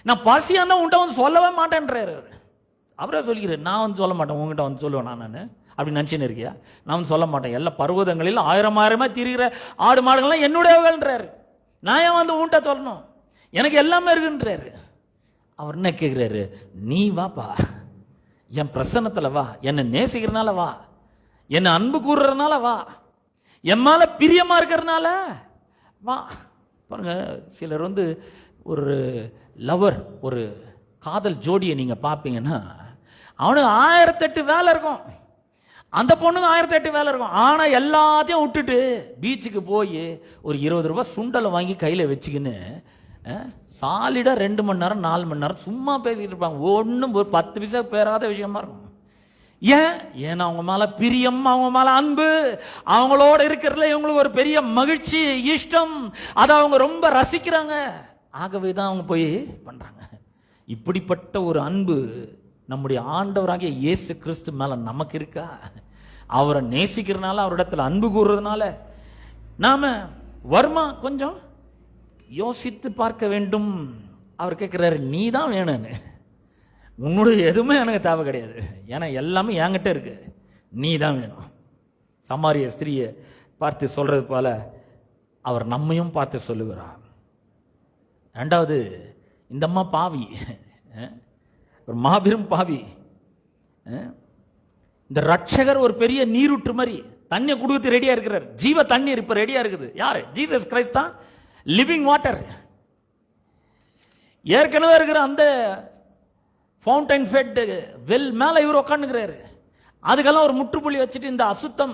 நான் பசியா தான் உன்கிட்ட வந்து சொல்லவே மாட்டேன்றாரு. அவரே சொல்லிக்கிறேன், நான் வந்து சொல்ல மாட்டேன், உங்ககிட்ட வந்து சொல்லுவேன் நான் அப்படி நினைச்சுன்னு இருக்கியா? நான் வந்து சொல்ல மாட்டேன். எல்லா பர்வதங்களில் ஆயிரமா திரிகிற ஆடு மாடுகள்லாம் என்னுடையவர்கள்ன்றாரு. நான் ஏன் வந்து உன்கிட்ட சொல்லணும்? எனக்கு எல்லாமே இருக்குன்றாரு. அவர் என்ன கேட்கிறாரு? நீ வாப்பா, என் பிரசன்னத்துல வா, என்னை நேசிக்கிறனால வா, என்னை அன்பு கூறுறதுனால வா, என் மேல பிரியமா இருக்கிறதுனால வா. பாருங்க, சிலர் வந்து ஒரு லவர், ஒரு காதல் ஜோடியை நீங்க பாப்பீங்கன்னா அவனுக்கு 1008 வேலை இருக்கும், அந்த பொண்ணுக்கு 1008 வேலை இருக்கும். ஆனா எல்லாத்தையும் விட்டுட்டு பீச்சுக்கு போய் ஒரு 20 ரூபாய் சுண்டலை வாங்கி கையில வச்சுக்கின்னு சாலிடா 2 மணி நேரம் 4 மணி நேரம் சும்மா பேசிட்டு இருப்பாங்க. ஒன்னும் ஒரு 10 பைசா பேராத விஷயமா இருக்கும். ஏன்? ஏன்னா அவங்க மேல பிரியம், அவங்க மேல அன்பு, அவங்களோட இருக்கிறதுல இவங்களுக்கு ஒரு பெரிய மகிழ்ச்சி, இஷ்டம், அதை அவங்க ரொம்ப ரசிக்கிறாங்க. ஆகவே தான் அவங்க போய் பண்றாங்க. இப்படிப்பட்ட ஒரு அன்பு நம்முடைய ஆண்டவராகிய இயேசு கிறிஸ்து மேல நமக்கு இருக்கா? அவரை நேசிக்கிறதுனால, அவரிடத்துல அன்பு கூறுறதுனால நாம வருமா கொஞ்சம் யோசித்து பார்க்க வேண்டும். அவர் கேட்கிறாரு, நீ தான் வேணும்னு. உன்னுடைய எதுவுமே எனக்கு தேவை கிடையாது, ஏன்னா எல்லாமே என்கிட்ட இருக்கு, நீ தான் வேணும். சமாரிய ஸ்திரியை பார்த்து சொல்றது போல அவர் நம்மையும் பார்த்து சொல்லுகிறார். ரெண்டாவது, இந்த அம்மா பாவி, ஒரு மாபெரும் பாவி. இந்த ரட்சகர் ஒரு பெரிய நீரூற்று மாதிரி தண்ணியை கொடுத்து ரெடியா இருக்கிறார். ஜீவ தண்ணீர் இப்ப ரெடியா இருக்குது. யாரு? ஜீசஸ் கிரைஸ்ட் தான் லிவிங் வாட்டர். ஏற்கனவே இருக்கிற அந்த ஃபவுண்டைன் ஃபெட் வெல் மேல இவர் உட்காந்துக்கிறாரு. அதுக்கெல்லாம் ஒரு முற்றுப்புள்ளி வச்சுட்டு இந்த அசுத்தம்,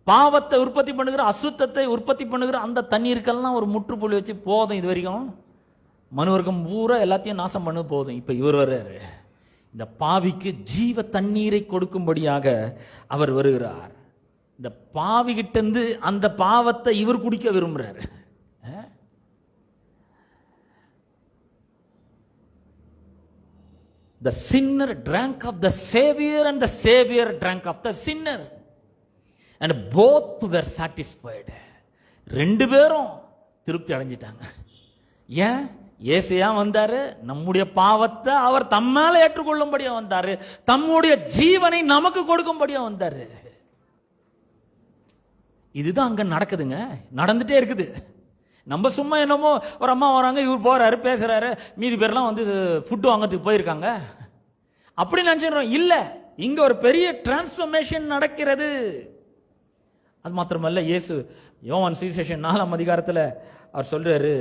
பாவத்தை உற்பத்தி பண்ணுகிற, அசுத்தத்தை உற்பத்தி பண்ணுகிற அந்த தண்ணீருக்கெல்லாம் ஒரு முற்றுப்புள்ளி வச்சு போதும், இது வரைக்கும் மனுவர்க்கம் பூரா எல்லாத்தையும் நாசம் பண்ண போதும். இப்ப இவர் வர்றாரு, இந்த பாவிக்கு ஜீவ தண்ணீரை கொடுக்கும்படியாக அவர் வருகிறார். இந்த பாவி கிட்ட இருந்து அந்த பாவத்தை இவர் குடிக்க விரும்புறாரு. The sinner drank of the Savior and the Savior drank of the sinner, and both were satisfied. ரெண்டு பேரும் திருப்தி அடைஞ்சிட்டாங்க. ஏன்? இயேசுயா வந்தாரு, நம்முடைய பாவத்தை அவர் தம்மால ஏற்றுக்கொள்ளும்படியா வந்தாரு, தம்முடைய ஜீவனை நமக்கு கொடுக்கும்படியா வந்தாரு. இதுதான் அங்க நடக்குதுங்க, நடந்துட்டே இருக்குது. நம்ம சும்மா என்னமோ ஒரு அம்மா வராங்க, இவர் போறாரு, பேசுறாரு, மீதி பேர்லாம் வந்து ஃபுட் வாங்கிறதுக்கு போயிருக்காங்க அப்படி நினைச்சிடறோம். இல்ல, இங்க ஒரு பெரிய டிரான்ஸ்ஃபர்மேஷன் நடக்கிறது. அது மாத்திரமல்ல, இயேசு யோவான் சுவிசேஷம் 4ஆம் அதிகாரத்துல அவர் சொல்றாரு,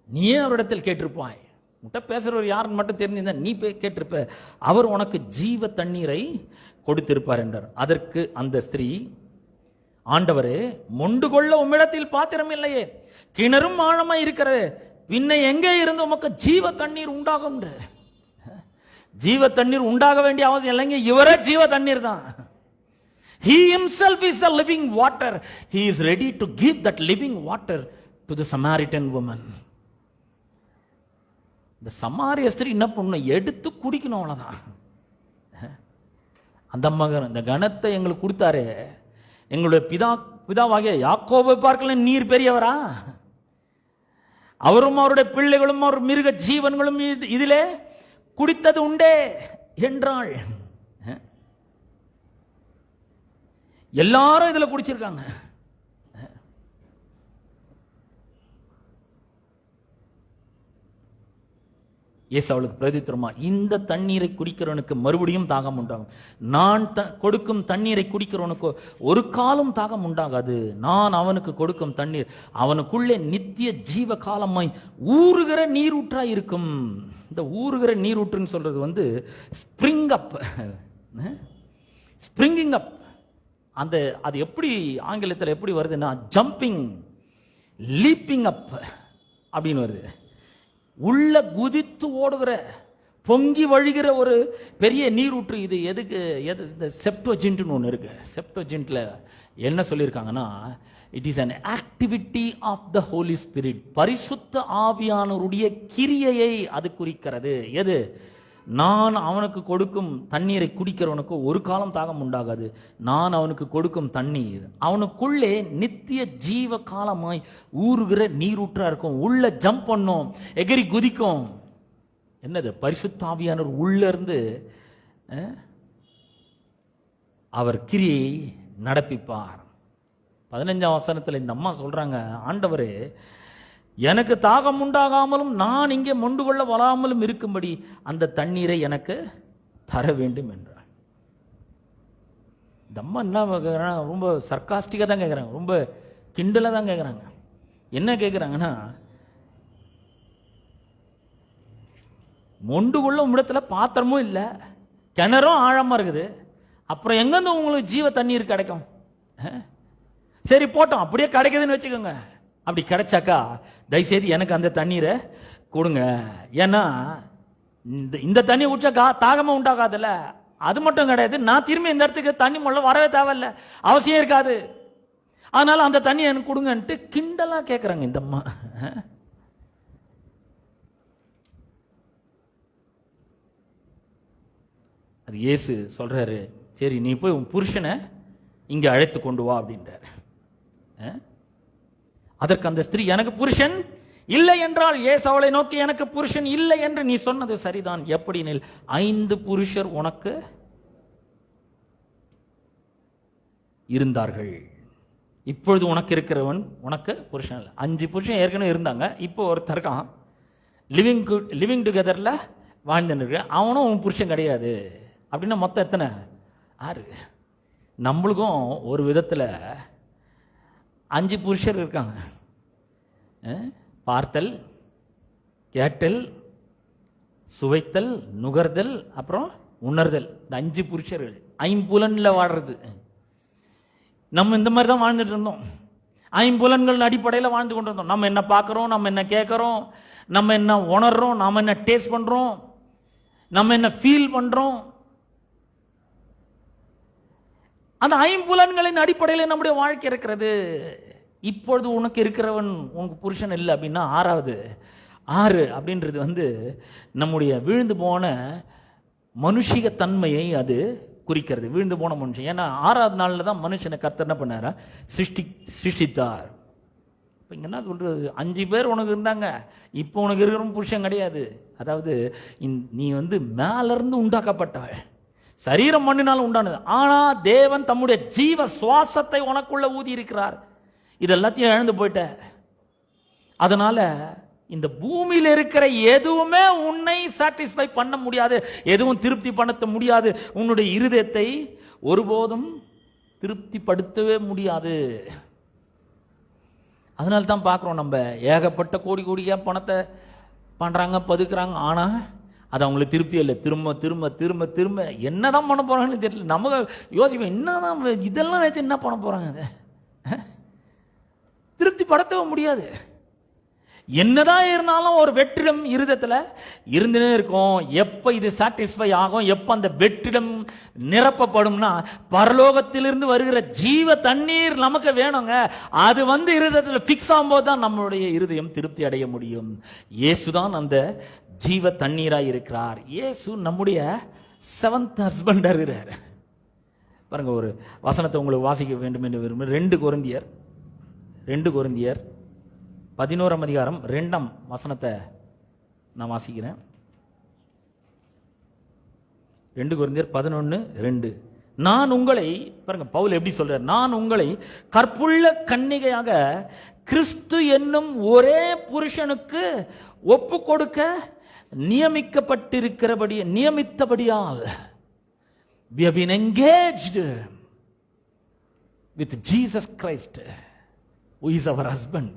நீயே அவரிடத்தில் கேட்டிருப்பாய், உன்கிட்ட பேசுறவர் யாருன்னு மட்டும் தெரிஞ்சிருந்தா நீ கேட்டிருப்ப, அவர் உனக்கு ஜீவ தண்ணீரை கொடுத்திருப்பார் என்றார். அதற்கு அந்த ஸ்திரீ, ஆண்டவரே, மொண்டு கொள்ள உம்மிடத்தில் பாத்திரம் இல்லையே, கிணறும் ஆழமா இருக்கிறது, பின்ன எங்கே இருந்து உமக்கு ஜீவ தண்ணீர் உண்டாகும்? ஜீவ தண்ணீர் உண்டாக வேண்டிய அவசியம் இல்லைங்க, இவரே ஜீவ தண்ணீர் தான். He himself is the living water. He is ready to give that living water to the Samaritan woman. இந்த சமாரிய ஸ்திரீ என்ன பண்ணணும்? எடுத்து குடிக்கணும், அவ்வளவுதான். அந்த மகன் இந்த கணத்தை எங்களுக்கு கொடுத்தாரு, எங்களுடைய பிதாவாகிய யாக்கோபை பார்க்கல நீர் பெரியவரா? அவரும் அவருடைய பிள்ளைகளும் அவர் மிருக ஜீவன்களும் இதிலே குடித்தது உண்டே என்றாள். எல்லாரும் இதுல குடிச்சிருக்காங்க. இயேசு அவளுக்கு பிரதித்திரமா, இந்த தண்ணீரை குடிக்கிறவனுக்கு மறுபடியும் தாகம் உண்டாகும், நான் கொடுக்கும் தண்ணீரை குடிக்கிறவனுக்கு ஒரு காலம் தாகம் உண்டாகாது, நான் அவனுக்கு கொடுக்கும் தண்ணீர் அவனுக்குள்ளே நித்திய ஜீவ காலமாய் ஊறுகிற நீரூற்றாய் இருக்கும். இந்த ஊறுகிற நீரூற்றுன்னு சொல்றது வந்து ஸ்பிரிங் அப், ஸ்பிரிங்கிங் அப். அந்த அது எப்படி ஆங்கிலத்தில் எப்படி வருதுன்னா ஜம்பிங், லீப்பிங் அப் அப்படின்னு வருது. உள்ள குதித்து ஓடுகிற, பொங்கி வழிகிற ஒரு பெரிய நீரூற்று. இது எதுக்கு? இந்த செப்டோஜென்ட்னு ஒன்று இருக்கு. செப்டோஜென்ட்ல என்ன சொல்லியிருக்காங்கன்னா, it is an activity of the Holy Spirit. பரிசுத்த ஆவியானவருடைய கிரியையை அது குறிக்கிறது. எது? நான் அவனுக்கு கொடுக்கும் தண்ணீரை குடிக்கிறவனுக்கு ஒரு காலம் தாகம் உண்டாகாது. நான் அவனுக்கு கொடுக்கும் தண்ணீர் அவனுக்குள்ளே நித்திய ஜீவ காலமாய் ஊறுகிற நீரூற்றா இருக்கும். உள்ள ஜம்ப் பண்ணும், எகிரி குதிக்கும். என்னது? பரிசுத்த ஆவியானவர் உள்ள இருந்து அவர் கிரியை நடப்பிப்பார். 15ஆம் வசனத்தில் இந்த அம்மா சொல்றாங்க, ஆண்டவரே, எனக்கு தாகம் உண்டாகாமலும் நான் இங்கே மொண்டு கொள்ள வராமலும் இருக்கும்படி அந்த தண்ணீரை எனக்கு தர வேண்டும் என்றார். இந்த அம்மா என்ன கேட்குறாங்க? ரொம்ப சர்க்காஸ்டிக்காக தான் கேட்குறாங்க, ரொம்ப கிண்டலாக தான் கேட்குறாங்க. என்ன கேட்குறாங்கன்னா, மொண்டு கொள்ள இடத்துல பாத்திரமும் இல்லை, கிணறும் ஆழமா இருக்குது, அப்புறம் எங்கேருந்து உங்களுக்கு ஜீவ தண்ணீர் கிடைக்கும்? சரி போட்டோம், அப்படியே கிடைக்குதுன்னு வச்சுக்கோங்க. அப்படி கிடைச்சாக்கா தயவுசெய்து எனக்கு அந்த தண்ணீரை கொடுங்க. ஏன்னா இந்த தண்ணி குடிச்சா தாகமா உண்டாகாதுல்ல. அது மட்டும் கிடையாது, நான் திரும்பி இந்த இடத்துக்கு தண்ணி முள்ள வரவே தேவையில்ல, அவசியம் இருக்காது. அதனால அந்த தண்ணி எனக்கு கொடுங்கன்ட்டு கிண்டலா கேட்குறாங்க இந்த அம்மா. அது இயேசு சொல்றாரு, சரி நீ போய் உன் புருஷனை இங்க அழைத்து கொண்டு வா அப்படின்றாரு. அதற்கு அந்த ஸ்திரீ, எனக்கு புருஷன் இல்லை என்றால், இயேசு அவளை நோக்கி, எனக்கு புருஷன் இல்லை என்று நீ சொன்னது சரிதான். எப்படினில் 5 புருஷர் உனக்கு இருந்தார்கள், இப்பொழுது உனக்கு இருக்கிறவன் உனக்கு புருஷன் இல்லை. 5 புருஷன் ஏற்கனவே இருந்தாங்க, இப்போ ஒருத்தர் இருக்கான் லிவிங் டுகெதர்ல வாழ்ந்துருக்கு, அவனும் உன் புருஷன் கிடையாது. அப்படின்னா மொத்தம் எத்தனை? 6. நம்மளுக்கும் ஒரு விதத்தில் 5 புருஷர் இருக்காங்க. பார்த்தல், கேட்டல், சுவைத்தல், நுகர்தல், அப்புறம் உணர்தல். இந்த 5 புருஷர்கள் 5 வாடுறது. நம்ம இந்த மாதிரி தான் வாழ்ந்துட்டு இருந்தோம். 5 அடிப்படையில் வாழ்ந்து கொண்டு இருந்தோம். நம்ம என்ன பார்க்குறோம், நம்ம என்ன கேட்குறோம், நம்ம என்ன உணர்றோம், நம்ம என்ன டேஸ்ட் பண்ணுறோம், நம்ம என்ன ஃபீல் பண்ணுறோம், அந்த 5 அடிப்படையில் நம்முடைய வாழ்க்கை இருக்கிறது. இப்பொழுது உனக்கு இருக்கிறவன் உனக்கு புருஷன் இல்லை அப்படின்னா 6 அப்படின்றது நம்முடைய விழுந்து போன மனுஷிக தன்மையை அது குறிக்கிறது. விழுந்து போன மனுஷன். ஏன்னா 6ஆவது நாளில் தான் மனுஷனை கர்த்தர் என்ன பண்ணாரா? சிருஷ்டித்தார். இப்போ இங்க என்ன சொல்றது? 5 பேர் உனக்கு இருந்தாங்க, இப்போ உனக்கு இருக்கிற புருஷன் கிடையாது. அதாவது நீ மேல இருந்து உண்டாக்கப்பட்டவ, சரீரம் மண்ணினால் உண்டானது. ஆனா தேவன் தம்முடைய ஜீவ சுவாசத்தை உனக்குள்ள ஊதி இருக்கிறார். இதெல்லாத்தையும் இழந்து போயிட்ட. அதனால இந்த பூமியில் இருக்கிற எதுவுமே உன்னை சாட்டிஸ்ஃபை பண்ண முடியாது, எதுவும் திருப்தி படுத்த முடியாது. உன்னுடைய இருதயத்தை ஒருபோதும் திருப்திப்படுத்தவே முடியாது. அதனால தான் பார்க்குறோம், நம்ம ஏகப்பட்ட கோடி கோடியா பணத்தை பண்றாங்க, பதுக்குறாங்க. ஆனா அது அவங்களுக்கு திருப்தி இல்லை. திரும்ப திரும்ப திரும்ப திரும்ப என்னதான் பண்ண போறாங்கன்னு தெரியல. நம்ம யோசிப்போம், என்னதான் இதெல்லாம் வச்சு என்ன பண்ண போறாங்க? திருப்தி படுத்தவே முடியாது. என்னதான் இருந்தாலும் ஒரு வெற்றிடம் இருதயத்துல இருந்துனே இருக்கும். எப்ப இது சாட்டிஸ்ஃபை ஆகும், எப்ப அந்த வெற்றிடம் நிரப்பப்படும்னா, பரலோகத்திலிருந்து வருகிற ஜீவ தண்ணீர் நமக்கு வேணுங்க. அது இருதயத்துல பிக்ஸ் ஆகும்போது தான் நம்மளுடைய இருதயம் திருப்தி அடைய முடியும். இயேசுதான் அந்த ஜீவ தண்ணீராய் இருக்கிறார். இயேசு நம்முடைய 7th ஹஸ்பண்ட் இருக்கிறார். பாருங்க, ஒரு வசனத்தை உங்களுக்கு வாசிக்க வேண்டும் என்று விரும்புகிறேன். 2 கொரிந்தியர் 11ஆம் அதிகாரம் 2ஆம் வசனத்தை நான் வாசிக்கிறேன். 2 கொரிந்தியர் 11:2. நான் உங்களை, பாருங்க பவுல் எப்படி சொல்றார், நான் உங்களை கற்புள்ள கன்னிகையாக கிறிஸ்து என்னும் ஒரே புருஷனுக்கு ஒப்பு கொடுக்க நியமித்தபடியால் we have been engaged with Jesus Christ who is our husband.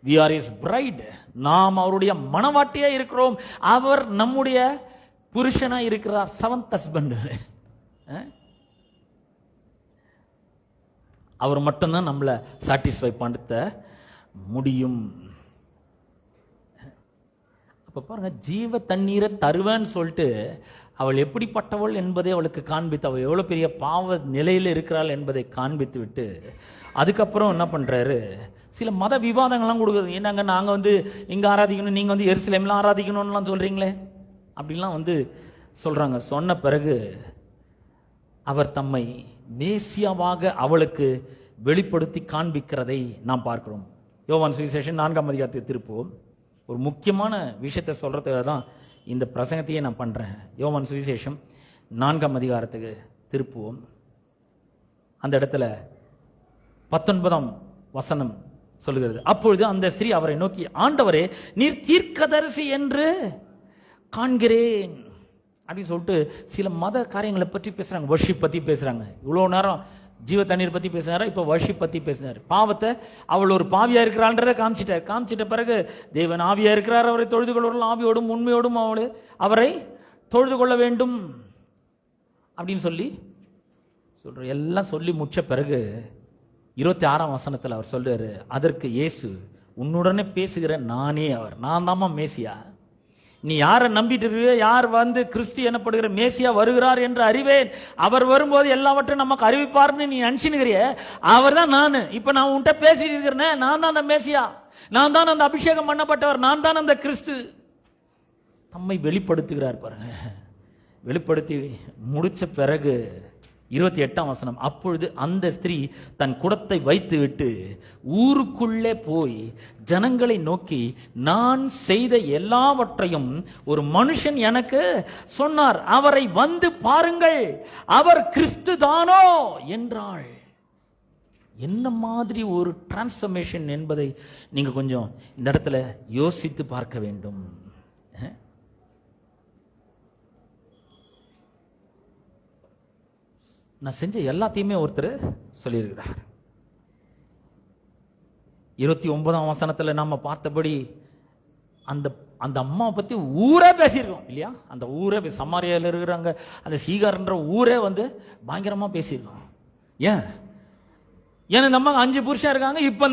We are his bride. நாம் அவருடைய மணவாட்டியா இருக்கிறோம், அவர் நம்முடைய புருஷனா இருக்கிறார். 7th husband. அவர் மட்டும்தான் நம்மளை சாட்டிஸ்ஃபை படுத்த முடியும். அப்ப பாருங்க, ஜீவ தண்ணீரை தருவேன்னு சொல்லிட்டு அவள் எப்படிப்பட்டவள் என்பதை அவளுக்கு காண்பித்து, அவள் எவ்வளவு பெரிய பாவ நிலையில் இருக்கிறாள் என்பதை காண்பித்து விட்டு அதுக்கப்புறம் என்ன பண்றாரு, சில மத விவாதங்கள்லாம் கொடுக்குறது. என்னங்க நாங்க இங்க ஆராதிக்கணும், நீங்க எருசலேம்ல ஆராதிக்கணும்லாம் சொல்றீங்களே அப்படிலாம் சொல்றாங்க. சொன்ன பிறகு அவர் தம்மை மேசியாவாக அவளுக்கு வெளிப்படுத்தி காண்பிக்கிறதை நாம் பார்க்கிறோம். யோவான் சுவிசேஷம் 4ஆம் அதிகாரத்தை திருப்போம். ஒரு முக்கியமான விஷயத்தை சொல்றதுக்காக தான் இந்த பிரசங்கத்தையே நான் பண்றேன். யோவான் சுவிசேஷம் 4ஆம் அதிகாரத்துக்கு திருப்புவோம். அந்த இடத்துல 19ஆம் வசனம் சொல்லுகிறது. அப்பொழுது அந்த ஸ்திரீ அவரை நோக்கி, ஆண்டவரே, நீர் தீர்க்கதரிசி என்று காண்கிறேன் அப்படின்னு சொல்லிட்டு சில மத காரியங்களை பற்றி பேசுறாங்க, வர்ஷிப் பத்தி பேசுறாங்க. இவ்வளவு நேரம் ஜீவ தண்ணீர் பத்தி பேசினாரு, இப்ப வர்ஷிப் பத்தி பேசினாரு. பாவத்தை, அவள் ஒரு பாவியா இருக்கிறான்றதை காமிச்சிட்ட பிறகு தேவன் ஆவியா இருக்கிறார், அவரை தொழுது கொள்வர்கள் ஆவியோடும் உண்மையோடும் அவரை தொழுது கொள்ள வேண்டும் அப்படின்னு சொல்ற எல்லாம் சொல்லி முடிச்ச பிறகு 26ஆம் வசனத்தில் அவர் சொல்றாரு, அதற்கு இயேசு, உன்னுடனே பேசுகிற நானே அவர், நான் தாமா மேசியா. நீ யாரை நம்பிட்டு இருக்கியோ, யார் கிறிஸ்து எனப்படுகிற மேசியா வருகிறார் என்று அறிவேன், அவர் வரும்போது எல்லாவற்றையும் நமக்கு அறிவிப்பார்னு நீ நினைச்சுக்கிறிய, அவர் தான் நான். இப்ப நான் உன்கிட்ட பேசிட்டு இருக்கிறேன், நான் தான் அந்த மேசியா, நான் தான் அந்த அபிஷேகம் பண்ணப்பட்டவர், நான் தான் அந்த கிறிஸ்து. தம்மை வெளிப்படுத்துகிறார் பாருங்க. வெளிப்படுத்தி முடிச்ச பிறகு 28ஆம் வசனம், அப்பொழுது அந்த ஸ்திரீ தன் குடத்தை வைத்து விட்டு ஊருக்குள்ளே போய் ஜனங்களை நோக்கி, நான் செய்த எல்லாவற்றையும் ஒரு மனுஷன் எனக்கு சொன்னார், அவரை வந்து பாருங்கள், அவர் கிறிஸ்து தானோ என்றாள். என்ன மாதிரி ஒரு டிரான்ஸ்ஃபர்மேஷன் என்பதை நீங்க கொஞ்சம் இந்த இடத்துல யோசித்து பார்க்க வேண்டும். நான் செஞ்ச எல்லாத்தையுமே ஒருத்தர் சொல்லியிருக்கிறார். 29ஆம் வசனத்துல நாம பார்த்தபடி அந்த அம்மாவை பத்தி ஊரே பேசியிருக்கோம் இல்லையா? அந்த ஊரே சமாரியாவில் இருக்கிறாங்க, அந்த சீகார்ன்ற ஊரே பயங்கரமா பேசியிருக்கோம். ஏன் இந்த அம்மா 5 புருஷன் இருக்காங்க, இப்ப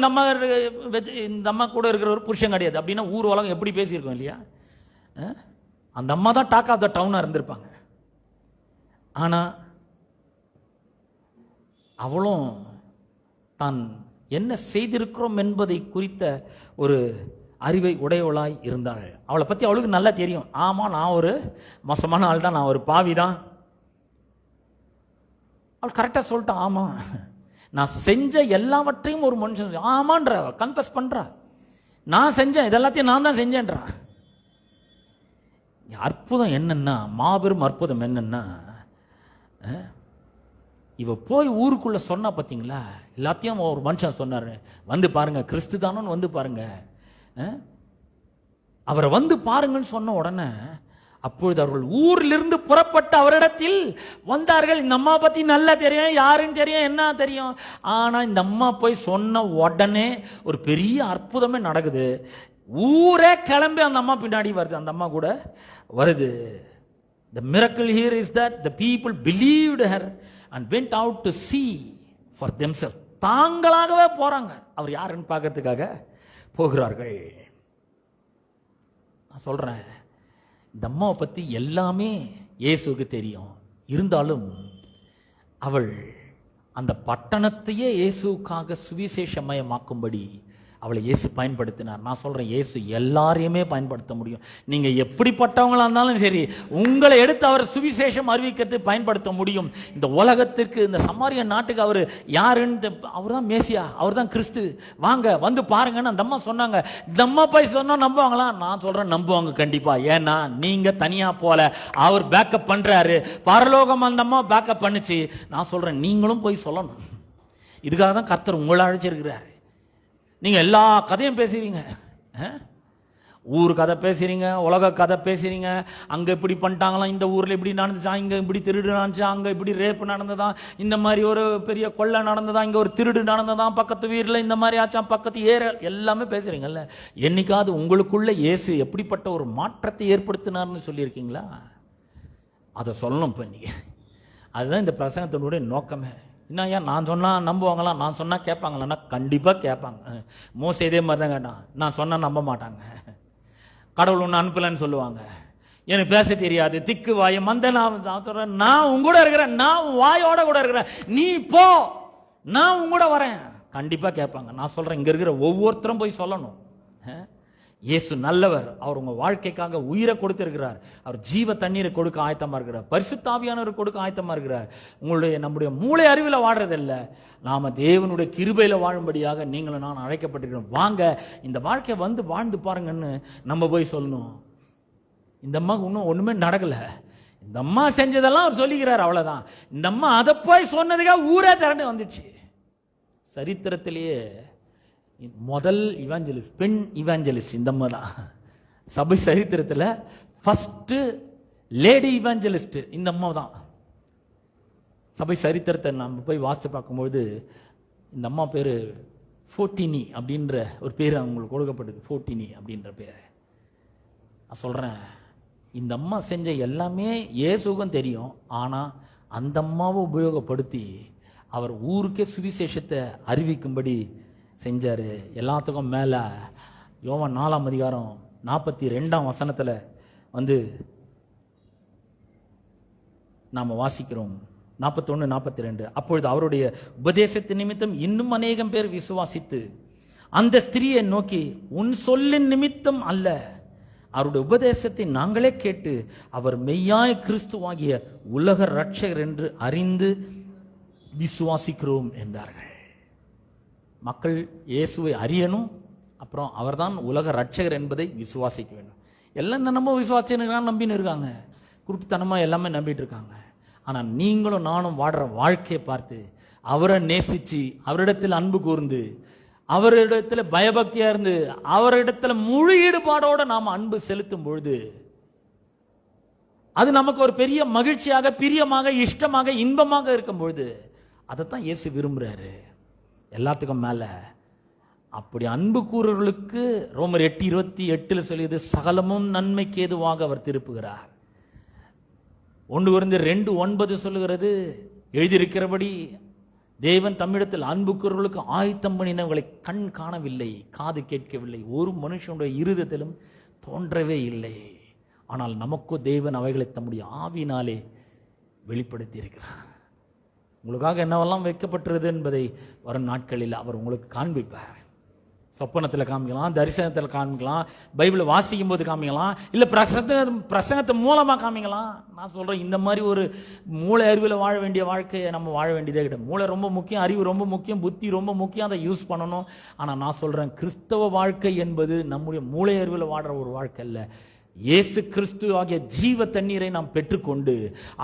இந்த அம்மா கூட இருக்கிற ஒரு புருஷன் கிடையாது அப்படின்னா ஊர் உலகம் எப்படி பேசியிருக்கோம் இல்லையா? அந்த அம்மா தான் டாக் ஆஃப் த டவுனா இருந்திருப்பாங்க. ஆனா அவளும் தான் என்ன செய்திருக்கிறோம் என்பதை குறித்த ஒரு அறிவை உடையவளாய் இருந்தாள். அவளை பத்தி அவளுக்கு நல்லா தெரியும். ஆமா, நான் ஒரு மோசமான ஆள் தான், நான் ஒரு பாவி தான். அவள் கரெக்டா சொல்லிட்டான். ஆமா, நான் செஞ்ச எல்லாவற்றையும் ஒரு மனுஷன் ஆமான்ற கன்ஃபஸ் பண்றா. நான் செஞ்சேன், இதெல்லாத்தையும் நான் தான் செஞ்சேன்றா. அற்புதம் என்னன்னா, மாபெரும் அற்புதம் என்னன்னா, இவ போய் ஊருக்குள்ள சொன்னா பாத்தீங்களா, எல்லாத்தையும் ஒரு மனுஷன் சொன்னாரு, வந்து பாருங்க கிறிஸ்து தானோன்னு பாருங்க, அவரை பாருங்கன்னு சொன்ன உடனே அப்பொழுது அவர்கள் ஊரிலிருந்து புறப்பட்டு அவரிடத்தில் வந்தார்கள். இந்த அம்மா பத்தி நல்லா தெரியும், யாருன்னு தெரியும், என்ன தெரியும். ஆனா இந்த அம்மா போய் சொன்ன உடனே ஒரு பெரிய அற்புதமே நடக்குது. ஊரே கிளம்பி அந்த அம்மா பின்னாடி வருது, அந்த அம்மா கூட வருது. The miracle here is that the people believed her and went out to see for themselves. தாங்களாகவே போறாங்க, அவர் யாருன்னு பார்க்கறதுக்காக போகிறார்கள். நான் சொல்றேன், இந்த அம்மாவை பத்தி எல்லாமே இயேசுவுக்கு தெரியும். இருந்தாலும் அவள் அந்த பட்டணத்தையே இயேசுக்காக சுவிசேஷமயமாக்கும்படி அவளை இயேசு பயன்படுத்தினார். நான் சொல்றேன், இயேசு எல்லாரையுமே பயன்படுத்த முடியும். நீங்க எப்படிப்பட்டவங்களா இருந்தாலும் சரி, உங்களை எடுத்து அவர் சுவிசேஷம் அறிவிக்கிறது பயன்படுத்த முடியும். இந்த உலகத்திற்கு, இந்த சமாரிய நாட்டுக்கு அவர் யாருன்னு, அவர் தான் மேசியா, அவர் தான் கிறிஸ்து, வாங்க பாருங்கன்னு அந்த அம்மா சொன்னாங்க. இந்த அம்மா போய் சொன்னா நம்புவாங்களா? நான் சொல்றேன், நம்புவாங்க கண்டிப்பா. ஏன்னா நீங்க தனியா போல, அவர் பேக்கப் பண்றாரு. பரலோகம் அந்த அம்மா பேக்கப் பண்ணுச்சு. நான் சொல்றேன், நீங்களும் போய் சொல்லணும். இதுக்காக தான் கர்த்தர் உங்களை அழைச்சிருக்கிறாரு. நீங்க எல்லா கதையும் பேசுறீங்க, ஊர் கதை பேசுறீங்க, உலக கதை பேசுறீங்க. அங்க இப்படி பண்ணிட்டாங்களாம், இந்த ஊர்ல இப்படி நடந்துச்சா, இங்க இப்படி திருடு நடந்துச்சா, அங்க இப்படி ரேப்பு நடந்ததா, இந்த மாதிரி ஒரு பெரிய கொள்ளை நடந்ததா, இங்க ஒரு திருடு நடந்ததா, பக்கத்து வீர்ல இந்த மாதிரி ஆச்சா, பக்கத்து எல்லாமே பேசுறீங்கல்ல. என்னைக்காவது உங்களுக்குள்ள இயேசு எப்படிப்பட்ட ஒரு மாற்றத்தை ஏற்படுத்தினார்னு சொல்லியிருக்கீங்களா? அதை சொல்லணும். இப்ப நீங்க அதுதான் இந்த பிரசங்கத்தினுடைய நோக்கமே. இன்னும் ஏன் நான் சொன்னால் நம்புவாங்களா, நான் சொன்னால் கேட்பாங்களான்னா கண்டிப்பாக கேட்பாங்க. மோசே இதே மாதிரி தான் கேட்டான், நான் சொன்னால் நம்ப மாட்டாங்க. கடவுள் ஒன்று அனுப்பலன்னு சொல்லுவாங்க, எனக்கு பேச தெரியாது, திக்கு வாய மந்த. நான் சொல்றேன், நான் உங்க கூட இருக்கிறேன், நான் வாயோட கூட இருக்கிறேன், நீ போ, நான் உங்க கூட வரேன். கண்டிப்பாக கேட்பாங்க. நான் சொல்றேன், இங்க இருக்கிற ஒவ்வொருத்தரும் போய் சொல்லணும், இயேசு நல்லவர், அவர் உங்க வாழ்க்கைக்காக உயிரை கொடுத்திருக்கிறார், அவர் ஜீவ தண்ணீரை கொடுக்க ஆயத்தமா இருக்கிறார், பரிசுத்த ஆவியானவர் கொடுக்க ஆயத்தமா இருக்கிறார். நம்முடைய மூளை அறிவில் வாடுறதில்ல, நாம தேவனுடைய கிருபையில வாழும்படியாக நீங்களும் நான் அழைக்கப்பட்டிருக்கிறோம். வாங்க இந்த வாழ்க்கை வந்து வாழ்ந்து பாருங்கன்னு நம்ம போய் சொல்லணும். இந்த அம்மாவுக்கு இன்னும் ஒண்ணுமே நடக்கல, இந்த அம்மா செஞ்சதெல்லாம் அவர் சொல்லிக்கிறார், அவ்வளவுதான். இந்த அம்மா அதை போய் சொன்னதுக்காக ஊரே திரண்டு வந்துச்சு. சரித்திரத்திலேயே முதல் இவாஞ்சலிஸ்ட், பெண் இவாஞ்சலிஸ்ட் இந்த அம்மா தான். சபை சரித்திரத்தில் ஃபர்ஸ்ட் லேடி இவாஞ்சலிஸ்ட் இந்த அம்மா தான். சபை சரித்திரத்தை நம்ம போய் வாசித்து பார்க்கும்பொழுது இந்த அம்மா பேர் ஃபோர்டினி அப்படின்ற ஒரு பேர் அவங்களுக்கு கொடுக்கப்படுது. ஃபோர்டினி அப்படின்ற பேர். நான் சொல்கிறேன், இந்த அம்மா செஞ்ச எல்லாமே இயேசுவுக்கும் தெரியும். ஆனால் அந்த அம்மாவை உபயோகப்படுத்தி அவர் ஊருக்கே சுவிசேஷத்தை அறிவிக்கும்படி செஞ்சார். எல்லாத்துக்கும் மேலே யோவான் 4ஆம் அதிகாரம் 42ஆம் வசனத்தில் வந்து நாம் வாசிக்கிறோம். 41, 42. அப்பொழுது அவருடைய உபதேசத்தின் நிமித்தம் இன்னும் அநேகம் பேர் விசுவாசித்து அந்த ஸ்திரியை நோக்கி, உன் சொல்லின் நிமித்தம் அல்ல, அவருடைய உபதேசத்தை நாங்களே கேட்டு அவர் மெய்யாய் கிறிஸ்துவாகிய உலக இரட்சகர் என்று அறிந்து விசுவாசிக்கிறோம் என்றார்கள். மக்கள் இயேசுவை அறியணும், அப்புறம் அவர்தான் உலக இரட்சகர் என்பதை விசுவாசிக்க வேண்டும். எல்லாம் நம்ம விசுவாசின்னு நம்பின்னு இருக்காங்க, குருட்டுத்தனமாக எல்லாமே நம்பிட்டு இருக்காங்க. ஆனால் நீங்களும் நானும் வாடுற வாழ்க்கையை பார்த்து அவரை நேசிச்சு அவரிடத்தில் அன்பு கூர்ந்து அவரிடத்தில் பயபக்தியா இருந்து அவரிடத்தில் முழு ஈடுபாடோட நாம் அன்பு செலுத்தும் பொழுது அது நமக்கு ஒரு பெரிய மகிழ்ச்சியாக, பிரியமாக, இஷ்டமாக, இன்பமாக இருக்கும் பொழுது அதைத்தான் இயேசு விரும்புறாரு. எல்லாத்துக்கும் மேல அப்படி அன்பு கூறுவர்களுக்கு ரோமர் 8:28 சொல்லியது, சகலமும் நன்மைக்கு ஏதுவாக அவர் திருப்புகிறார். 1 கொரிந்தியர் 2:9 சொல்லுகிறது, எழுதியிருக்கிறபடி தேவன் தம்மிடத்தில் அன்பு கூறுவர்களுக்கு ஆயத்தம் பண்ணினவர்களை கண் காணவில்லை, காது கேட்கவில்லை, ஒரு மனுஷனுடைய இருதயத்திலும் தோன்றவே இல்லை. ஆனால் நமக்கோ தேவன் அவைகளை தம்முடைய ஆவியினாலே வெளிப்படுத்தி இருக்கிறார். உங்களுக்காக என்னவெல்லாம் வைக்கப்பட்டிருது என்பதை வரும் நாட்களில் அவர் உங்களுக்கு காண்பிப்பார். சொப்பனத்தில் காமிக்கலாம், தரிசனத்தில் காமிக்கலாம், பைபிளை வாசிக்கும் போது காமிக்கலாம், இல்லை பிரசங்கத்தை மூலமாக காமிக்கலாம். நான் சொல்கிறேன், இந்த மாதிரி ஒரு மூளை அறிவில் வாழ வேண்டிய வாழ்க்கையை நம்ம வாழ வேண்டியதே கிடையாது. மூளை ரொம்ப முக்கியம், அறிவு ரொம்ப முக்கியம், புத்தி ரொம்ப முக்கியம், அதை யூஸ் பண்ணணும். ஆனால் நான் சொல்கிறேன், கிறிஸ்தவ வாழ்க்கை என்பது நம்முடைய மூளை அறிவில் வாடுற ஒரு வாழ்க்கை இல்லை. இயேசு கிறிஸ்து ஆகிய ஜீவ தண்ணீரை நாம் பெற்றுக்கொண்டு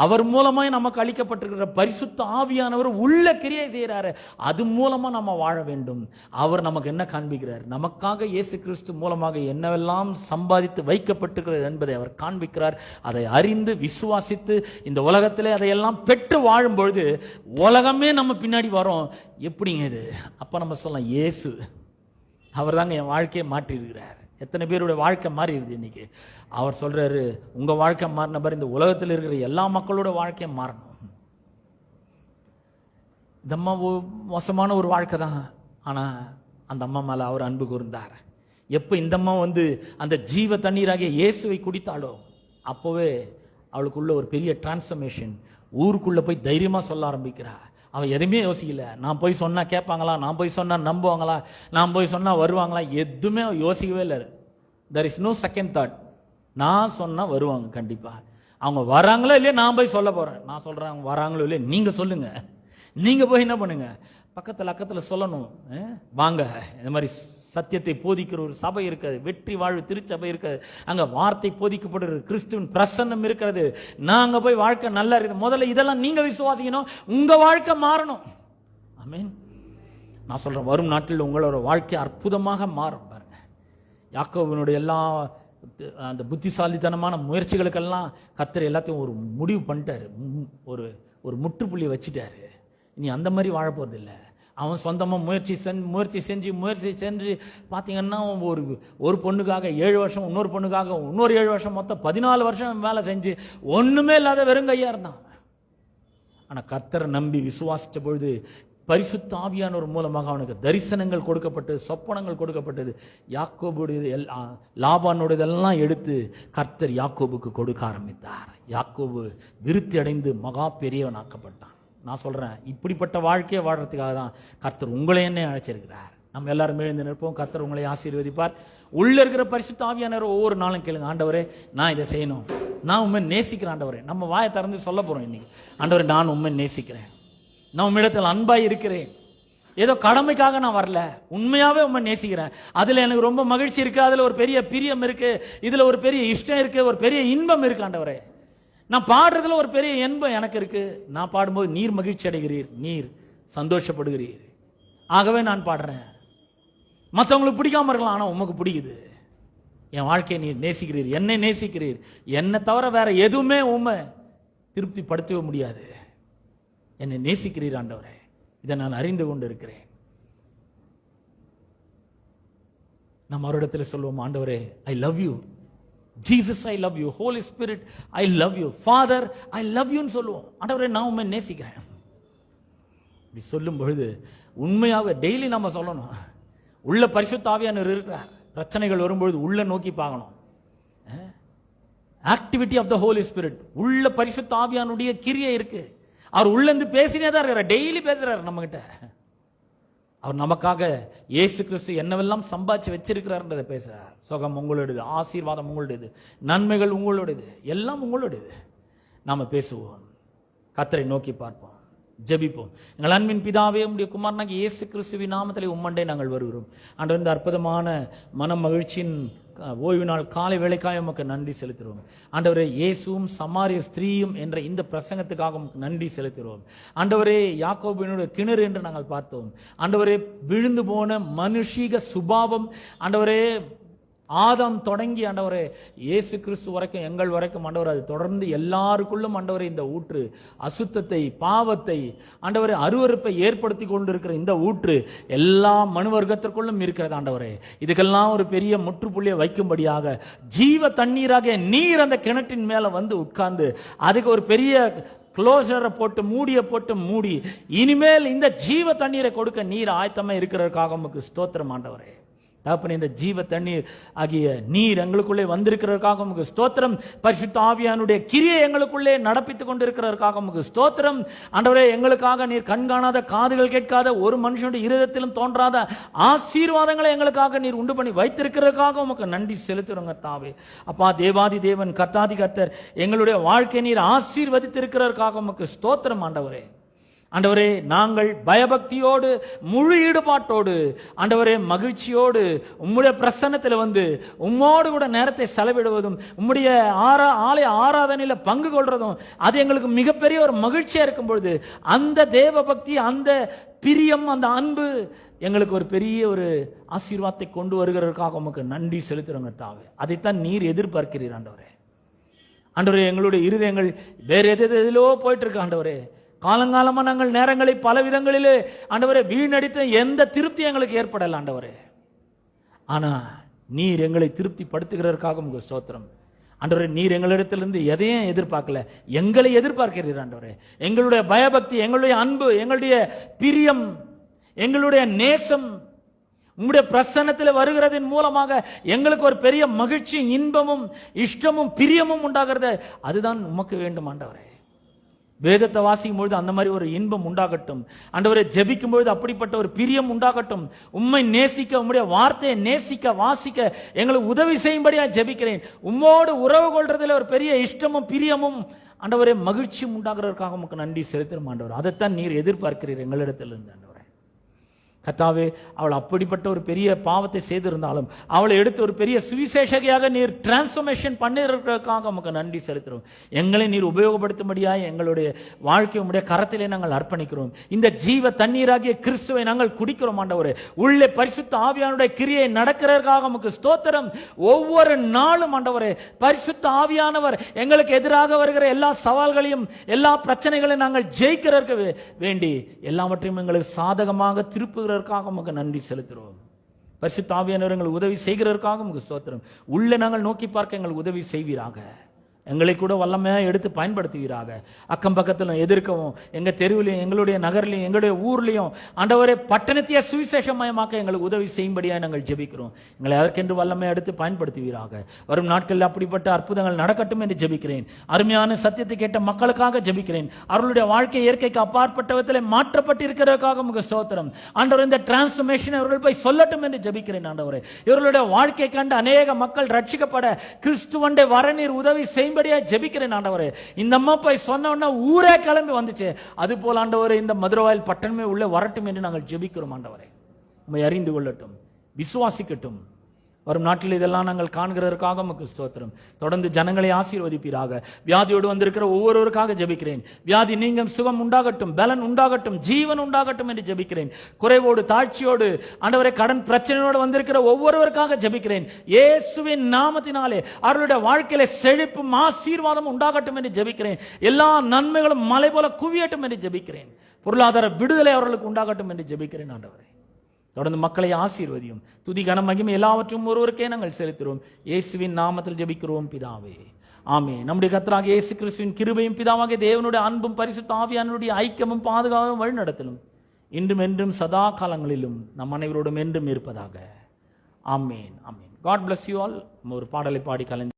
அவர் மூலமாய் நமக்கு அளிக்கப்பட்டிருக்கிற பரிசுத்த ஆவியானவர் உள்ள கிரியை செய்கிறாரு, அது மூலமா நம்ம வாழ வேண்டும். அவர் நமக்கு என்ன காண்பிக்கிறார்? நமக்காக இயேசு கிறிஸ்து மூலமாக என்னவெல்லாம் சம்பாதித்து வைக்கப்பட்டிருக்கிறது என்பதை அவர் காண்பிக்கிறார். அதை அறிந்து விசுவாசித்து இந்த உலகத்திலே அதையெல்லாம் பெற்று வாழும் பொழுது உலகமே நம்ம பின்னாடி வரும். எப்படிங்க இது? அப்ப நம்ம சொல்லலாம், இயேசு அவர் தாங்க என் வாழ்க்கையை மாற்றி இருக்கிறார். எத்தனை பேருடைய வாழ்க்கை மாறி இருக்குது இன்னைக்கு? அவர் சொல்றாரு, உங்க வாழ்க்கை மாறின பாரு, இந்த உலகத்தில் இருக்கிற எல்லா மக்களோட வாழ்க்கையை மாறணும். இந்த அம்மா மோசமான ஒரு வாழ்க்கை தான், ஆனா அந்த அம்மா மேல அவர் அன்பு கூர்ந்தார். எப்ப இந்த அம்மா அந்த ஜீவ தண்ணீராகிய இயேசுவை குடித்தாளோ அப்போவே அவளுக்குள்ள ஒரு பெரிய டிரான்ஸ்ஃபர்மேஷன். ஊருக்குள்ள போய் தைரியமா சொல்ல ஆரம்பிக்கிறா. அவன் எதுவுமே யோசிக்கல. நான் போய் சொன்னா கேட்பாங்களா, நான் போய் சொன்னா நம்புவாங்களா, நான் போய் சொன்னா வருவாங்களா, எதுவுமே யோசிக்கவே இல்லை. there is no second thought. நான் சொன்னா வருவாங்க கண்டிப்பா. அவங்க வராங்களோ இல்லையா நான் போய் சொல்ல போறேன். நான் சொல்றேன், அவங்க வராங்களோ இல்லையா நீங்க சொல்லுங்க. நீங்க போய் என்ன பண்ணுங்க, பக்கத்துல அக்கத்துல சொல்லணும், வாங்க இந்த மாதிரி சத்தியத்தை போதிக்கிற ஒரு சபை இருக்கிறது, வெற்றி வாழ்வு திருச்சபை இருக்கிறது, அங்க வார்த்தை போதிக்கப்படுறது, கிறிஸ்துவின் பிரசன்னம் இருக்கிறது, நாங்க போய் வாழ்க்கை நல்லா இருக்குது. முதல்ல இதெல்லாம் நீங்க விசுவாசிக்கணும், உங்க வாழ்க்கை மாறணும். ஆமென். நான் சொல்றேன், வரும் நாட்டில் உங்களோட வாழ்க்கை அற்புதமாக மாறும். பாருங்க, யாக்கோபினுடைய எல்லா அந்த புத்திசாலித்தனமான முயற்சிகளுக்கெல்லாம் கர்த்தர் எல்லாத்தையும் ஒரு முடிவு பண்ணிட்டாரு, ஒரு முற்றுப்புள்ளி வச்சுட்டாரு. இனி அந்த மாதிரி வாழ போறது இல்லை. அவன் சொந்தமாக முயற்சி செஞ்சு பார்த்தீங்கன்னா ஒரு பொண்ணுக்காக 7 வருஷம், இன்னொரு பொண்ணுக்காக இன்னொரு 7 வருஷம், மொத்தம் 14 வருஷம் வேலை செஞ்சு ஒன்றுமே இல்லாத வெறும் கையாக இருந்தான். ஆனா கர்த்தரை நம்பி விசுவாசித்த பொழுது பரிசுத்த ஆவியானவர் மூலமாக அவனுக்கு தரிசனங்கள் கொடுக்கப்பட்டது, சொப்பனங்கள் கொடுக்கப்பட்டது. யாக்கோபுடைய லாபானுடையதெல்லாம் எடுத்து கர்த்தர் யாக்கோபுக்கு கொடுக்க ஆரம்பித்தார். யாக்கோபு விருத்தி அடைந்து மகா பெரியவனாக்கப்பட்டான். நான் சொல்றேன், இப்படிப்பட்ட வாழ்க்கையை வாழ்றதுக்காக தான் கர்த்தர் உங்களை என்ன அழைச்சிருக்கிறார். நம்ம எல்லாரும் எழுந்து நிற்போம். கர்த்தர் உங்களை ஆசீர்வதிப்பார். உள்ள இருக்கிற பரிசுத்த ஆவியானவர் ஒவ்வொரு நாளும் கேளுங்க, ஆண்டவரே நான் இதை செய்யணும், நான் உண்மை நேசிக்கிறேன் ஆண்டவரே. நம்ம வாயை திறந்து சொல்ல போறோம் இன்னைக்கு, ஆண்டவரே நான் உண்மை நேசிக்கிறேன், நான் உம்மிடத்தில் அன்பாய் இருக்கிறேன், ஏதோ கடமைக்காக நான் வரல, உண்மையாவே உண்மை நேசிக்கிறேன், அதுல எனக்கு ரொம்ப மகிழ்ச்சி இருக்கு, அதுல ஒரு பெரிய பிரியம் இருக்கு, இதுல ஒரு பெரிய இஷ்டம் இருக்கு, ஒரு பெரிய இன்பம் இருக்கு ஆண்டவரே. நான் பாடுறதுல ஒரு பெரிய இன்பம் எனக்கு இருக்கு. நான் பாடும்போது நீர் மகிழ்ச்சி அடைகிறீர், நீர் சந்தோஷப்படுகிறீர், ஆகவே நான் பாடுறேன். மற்றவங்களுக்கு பிடிக்காம இருக்கலாம், ஆனா உமக்கு பிடிக்குது. என் வாழ்க்கையை நீர் நேசிக்கிறீர், என்னை நேசிக்கிறீர், என்னை தவிர வேற எதுவுமே உண்மை திருப்தி படுத்தவே முடியாது. என்னை நேசிக்கிறீர் ஆண்டவரே, இதை நான் அறிந்து கொண்டு இருக்கிறேன். நம்ம ஒரு இடத்துல சொல்லுவோம், ஆண்டவரே I love you, Jesus I love you, holy spirit I love you, father I love யூன்னு சொல்லுவோம். ஆண்டவரே நான் உண்மை நேசிக்கிறேன். இப்படி சொல்லும் பொழுது உண்மையாக டெய்லி நம்ம சொல்லணும். உள்ள பரிசுத்த ஆவியானவர் இருக்கிறார். பிரச்சனைகள் வரும்பொழுது உள்ள நோக்கி பார்க்கணும். Activity of the Holy Spirit, உள்ள பரிசுத்த ஆவியானுடைய கிரியை இருக்கு. அவர் உள்ள இருந்து பேசினே தான் இருக்கிறார், டெய்லி பேசுறாரு நம்ம கிட்ட. அவர் நமக்காக இயேசு கிறிஸ்து என்னவெல்லாம் சம்பாதிச்சு வச்சிருக்கிறார்ன்றதை பேசுறார். சுகம் உங்களுடையது, ஆசீர்வாதம் உங்களுடையது, நன்மைகள் உங்களுடையது, எல்லாம் உங்களுடையது. நாம பேசுவோம், கர்த்தரை நோக்கி பார்ப்போம், ஜெபிப்போம். எங்கள் அன்பின் பிதாவே, உம்முடைய குமாரனாகிய இயேசு கிறிஸ்துவின் நாமத்திலே உம்மண்டை நாங்கள் வருகிறோம். ஆண்டவர், இந்த அற்புதமான மன மகிழ்ச்சியின் ஓய்வு நாள் காலை வேளைக்காக உமக்கு நன்றி செலுத்துகிறோம். ஆண்டவரே, இயேசுவும் சமாரிய ஸ்திரீயும் என்ற இந்த பிரசங்கத்துக்காக உமக்கு நன்றி செலுத்துகிறோம். ஆண்டவரே, யாக்கோபினுடைய கிணறு என்று நாங்கள் பார்த்தோம். ஆண்டவரே, விழுந்து போன மனுஷீக சுபாவம், ஆண்டவரே ஆதாம் தொடங்கி ஆண்டவரே இயேசு கிறிஸ்து வரைக்கும், எங்கள் வரைக்கும் ஆண்டவர், அது தொடர்ந்து எல்லாருக்குள்ளும் ஆண்டவரே இந்த ஊற்று அசுத்தத்தை, பாவத்தை, ஆண்டவரே அருவருப்பை ஏற்படுத்தி கொண்டிருக்கிற இந்த ஊற்று எல்லா மனு வர்க்கத்திற்குள்ளும் இருக்கிறது ஆண்டவரே. இதுக்கெல்லாம் ஒரு பெரிய முற்றுப்புள்ளியை வைக்கும்படியாக ஜீவ தண்ணீராக நீர் அந்த கிணற்றின் மேல வந்து உட்கார்ந்து அதுக்கு ஒரு பெரிய க்ளோசரை போட்டு மூடிய போட்டு மூடி இனிமேல் இந்த ஜீவ தண்ணீரை கொடுக்க நீர் ஆயத்தமா இருக்கிறதுக்காக உமக்கு ஸ்தோத்திரம் ஆண்டவரே. தகப்பனே, இந்த ஜீவ தண்ணீர் ஆகிய நீர் எங்களுக்குள்ளே வந்திருக்கிறதுக்காக உமக்கு ஸ்தோத்திரம். பரிசுத்த ஆவியானுடைய கிரியை எங்களுக்குள்ளே நடப்பித்துக் கொண்டிருக்கிறதுக்காக உமக்கு ஸ்தோத்திரம். ஆண்டவரே, எங்களுக்காக நீர் கண்காணாத, காதுகள் கேட்காத, ஒரு மனுஷனுடைய இருதயத்திலும் தோன்றாத ஆசீர்வாதங்களை எங்களுக்காக நீர் உண்டு பண்ணி வைத்திருக்கிறதுக்காக உமக்கு நன்றி செலுத்துறோங்க தாவே. அப்பா, தேவாதி தேவன், கர்த்தாதி கர்த்தர், எங்களுடைய வாழ்க்கை நீர் ஆசீர்வதித்திருக்கிறதுக்காக உமக்கு ஸ்தோத்திரம் ஆண்டவரே. ஆண்டவரே, நாங்கள் பயபக்தியோடு, முழு ஈடுபாட்டோடு, ஆண்டவரே மகிழ்ச்சியோடு உம்முடைய பிரசன்னத்தில் வந்து உம்மோடு கூட நேரத்தை செலவிடுவதும், உம்முடைய ஆலய ஆராதனையில் பங்கு கொள்றதும், அது எங்களுக்கு மிகப்பெரிய ஒரு மகிழ்ச்சியா இருக்கும் பொழுது, அந்த தேவ பக்தி, அந்த பிரியம், அந்த அன்பு எங்களுக்கு ஒரு பெரிய ஒரு ஆசீர்வாதத்தை கொண்டு வருகிறதுக்காக உமக்கு நன்றி செலுத்துறோங்க தாவே. அதைத்தான் நீர் எதிர்பார்க்கிறீர் ஆண்டவரே. ஆண்டவரே, எங்களுடைய இருதயங்கள் வேற எதிலோ போயிட்டு இருக்கு ஆண்டவரே. காலங்காலமா நாங்கள் நேரங்களை பல விதங்களிலே ஆண்டவரே வீணடித்த எந்த திருப்தி எங்களுக்கு ஏற்படல ஆண்டவரே. ஆனா நீர் எங்களை திருப்தி படுத்துகிறதற்காக உங்க ஸ்தோத்திரம் ஆண்டவரே. நீர் எங்களிடத்திலிருந்து எதையும் எதிர்பார்க்கல, எங்களை எதிர்பார்க்கிறீர் ஆண்டவரே. எங்களுடைய பயபக்தி, எங்களுடைய அன்பு, எங்களுடைய பிரியம், எங்களுடைய நேசம் உம்முடைய பிரசன்னத்தில் வருகிறதின் மூலமாக எங்களுக்கு ஒரு பெரிய மகிழ்ச்சி, இன்பமும் இஷ்டமும் பிரியமும் உண்டாகிறது. அதுதான் உமக்கு வேண்டும் ஆண்டவரே. வேதத்தை வாசிக்கும் பொழுது அந்த மாதிரி ஒரு இன்பம் உண்டாகட்டும் ஆண்டவரே. ஜெபிக்கும் பொழுது அப்படிப்பட்ட ஒரு பிரியம் உண்டாகட்டும். உம்மை நேசிக்க, உம்முடைய வார்த்தையை நேசிக்க, வாசிக்க எங்களுக்கு உதவி செய்யும்படியா ஜெபிக்கிறேன். உம்மோடு உறவு கொள்றதுல ஒரு பெரிய இஷ்டமும் பிரியமும் ஆண்டவரே மகிழ்ச்சியும் உண்டாகிறதுக்காக உமக்கு நன்றி செலுத்துறோம் ஆண்டவர். அதைத்தான் நீர் எதிர்பார்க்கிறீர் எங்களிடத்திலிருந்து ஆண்டவரே. கர்த்தாவே, அவள் அப்படிப்பட்ட ஒரு பெரிய பாவத்தை செய்திருந்தாலும் அவளை எடுத்து ஒரு பெரிய சுவிசேஷகையாக நீர் டிரான்ஸ்ஃபர்மேஷன் பண்ணிருக்கிறதுக்காக உமக்கு நன்றி செலுத்துறோம். எங்களை நீர் உபயோகப்படுத்தும்படியாக எங்களுடைய வாழ்க்கை உம்முடைய கரத்திலே நாங்கள் அர்ப்பணிக்கிறோம். இந்த ஜீவ தண்ணீராகிய கிறிஸ்துவை நாங்கள் குடிக்கிறோம் ஆண்டவரே. உள்ளே பரிசுத்த ஆவியானுடைய கிரியை நடக்கிறதுக்காக உமக்கு ஸ்தோத்திரம். ஒவ்வொரு நாளும் ஆண்டவரே பரிசுத்த ஆவியானவர் எங்களுக்கு எதிராக வருகிற எல்லா சவால்களையும், எல்லா பிரச்சனைகளையும் நாங்கள் ஜெயிக்கிறதற்கு வேண்டி எல்லாவற்றையும் எங்களுக்கு சாதகமாக திருப்புகிற உமக்கு நன்றி செலுத்துகிறோம். பரிசுத்த ஆவியானவர் எங்களுக்கு உதவி செய்கிறதற்காக உமக்கு ஸ்தோத்திரம். உள்ள நாங்கள் நோக்கி பார்க்க எங்களுக்கு உதவி செய்வீராக. எங்களை கூட வல்லமையா எடுத்து பயன்படுத்துவீராக. அக்கம் பக்கத்திலும் எதிர்க்கவும், எங்க தெருவிலையும், எங்களுடைய நகர்லையும், எங்களுடைய ஊர்லையும் ஆண்டவரே பட்டணத்தையே சுவிசேஷமயமாக்க எங்களுக்கு உதவி செய்யும்படியாக நாங்கள் ஜெபிக்கிறோம். எங்களை அதற்கென்று வல்லமையா எடுத்து பயன்படுத்துவீராக. வரும் நாட்களில் அப்படிப்பட்ட அற்புதங்கள் நடக்கட்டும் என்று ஜெபிக்கிறேன். அருமையான சத்தியத்தை கேட்ட மக்களுக்காக ஜெபிக்கிறேன். அவர்களுடைய வாழ்க்கை இயற்கைக்கு அப்பாற்பட்டவற்றிலே மாற்றப்பட்டு இருக்கிறதுக்காக உங்க ஸ்தோத்திரம். ஆண்டவர் இந்த டிரான்ஸ்ஃபர்மேஷன் அவர்கள் போய் சொல்லட்டும் என்று ஜெபிக்கிறேன். ஆண்டவரே இவர்களுடைய வாழ்க்கை கண்டு அநேக மக்கள் ரட்சிக்கப்பட கிறிஸ்துவண்டை வரநீர் உதவி செய்யும்படியா ஜெபிக்கிறேன். ஆண்டவரே இந்த அம்மா போய் சொன்ன உடனே ஊரே கிளம்பி வந்துச்சு. அது போல ஆண்டவரே இந்த மதுரவாயில் பட்டணமே உள்ள வரட்டும் என்று நாங்கள் ஜெபிக்கிறோம். ஆண்டவரே உம்மை அறிந்து கொள்ளட்டும், விசுவாசிக்கட்டும். வரும் நாட்டில் இதெல்லாம் நாங்கள் காண்கிறதற்காக உமக்கு ஸ்தோத்திரம். தொடர்ந்து ஜனங்களை ஆசீர்வதிப்பீராக. வியாதியோடு வந்திருக்கிற ஒவ்வொருவருக்காக ஜெபிக்கிறேன். வியாதி நீங்க சுகம் உண்டாகட்டும், பலன் உண்டாகட்டும், ஜீவன் உண்டாகட்டும் என்று ஜெபிக்கிறேன். குறைவோடு தாழ்ச்சியோடு ஆண்டவரே கடன் பிரச்சனையோடு வந்திருக்கிற ஒவ்வொருவருக்காக ஜெபிக்கிறேன். இயேசுவின் நாமத்தினாலே அவர்களுடைய வாழ்க்கையில செழிப்பும் ஆசீர்வாதம் உண்டாகட்டும் என்று ஜெபிக்கிறேன். எல்லா நன்மைகளும் மலை போல குவியட்டும் என்று ஜெபிக்கிறேன். பொருளாதார விடுதலை அவர்களுக்கு உண்டாகட்டும் என்று ஜெபிக்கிறேன். ஆண்டவரே தொடர்ந்து மக்களை ஆசீர்வதியும். துதி கன மகிமை எல்லாவற்றும் ஒருவருக்கே நாங்கள் செலுத்துகிறோம். இயேசுவின் நாமத்தில் ஜெபிக்கிறோம் பிதாவே, ஆமென். நம்முடைய கர்த்தராகிய இயேசு கிறிஸ்துவின் கிருபையும் பிதாவாகிய தேவனுடைய அன்பும் பரிசுத்த ஆவியானவருடைய ஐக்கியமும் பாதுகாப்பும் வழிநடத்தலும் இன்றும் என்றும் சதா காலங்களிலும் நம் அனைவரோடும் என்றும் இருப்பதாக. ஆமென், ஆமென். God bless you all. ஒரு பாடலை பாடி கலந்து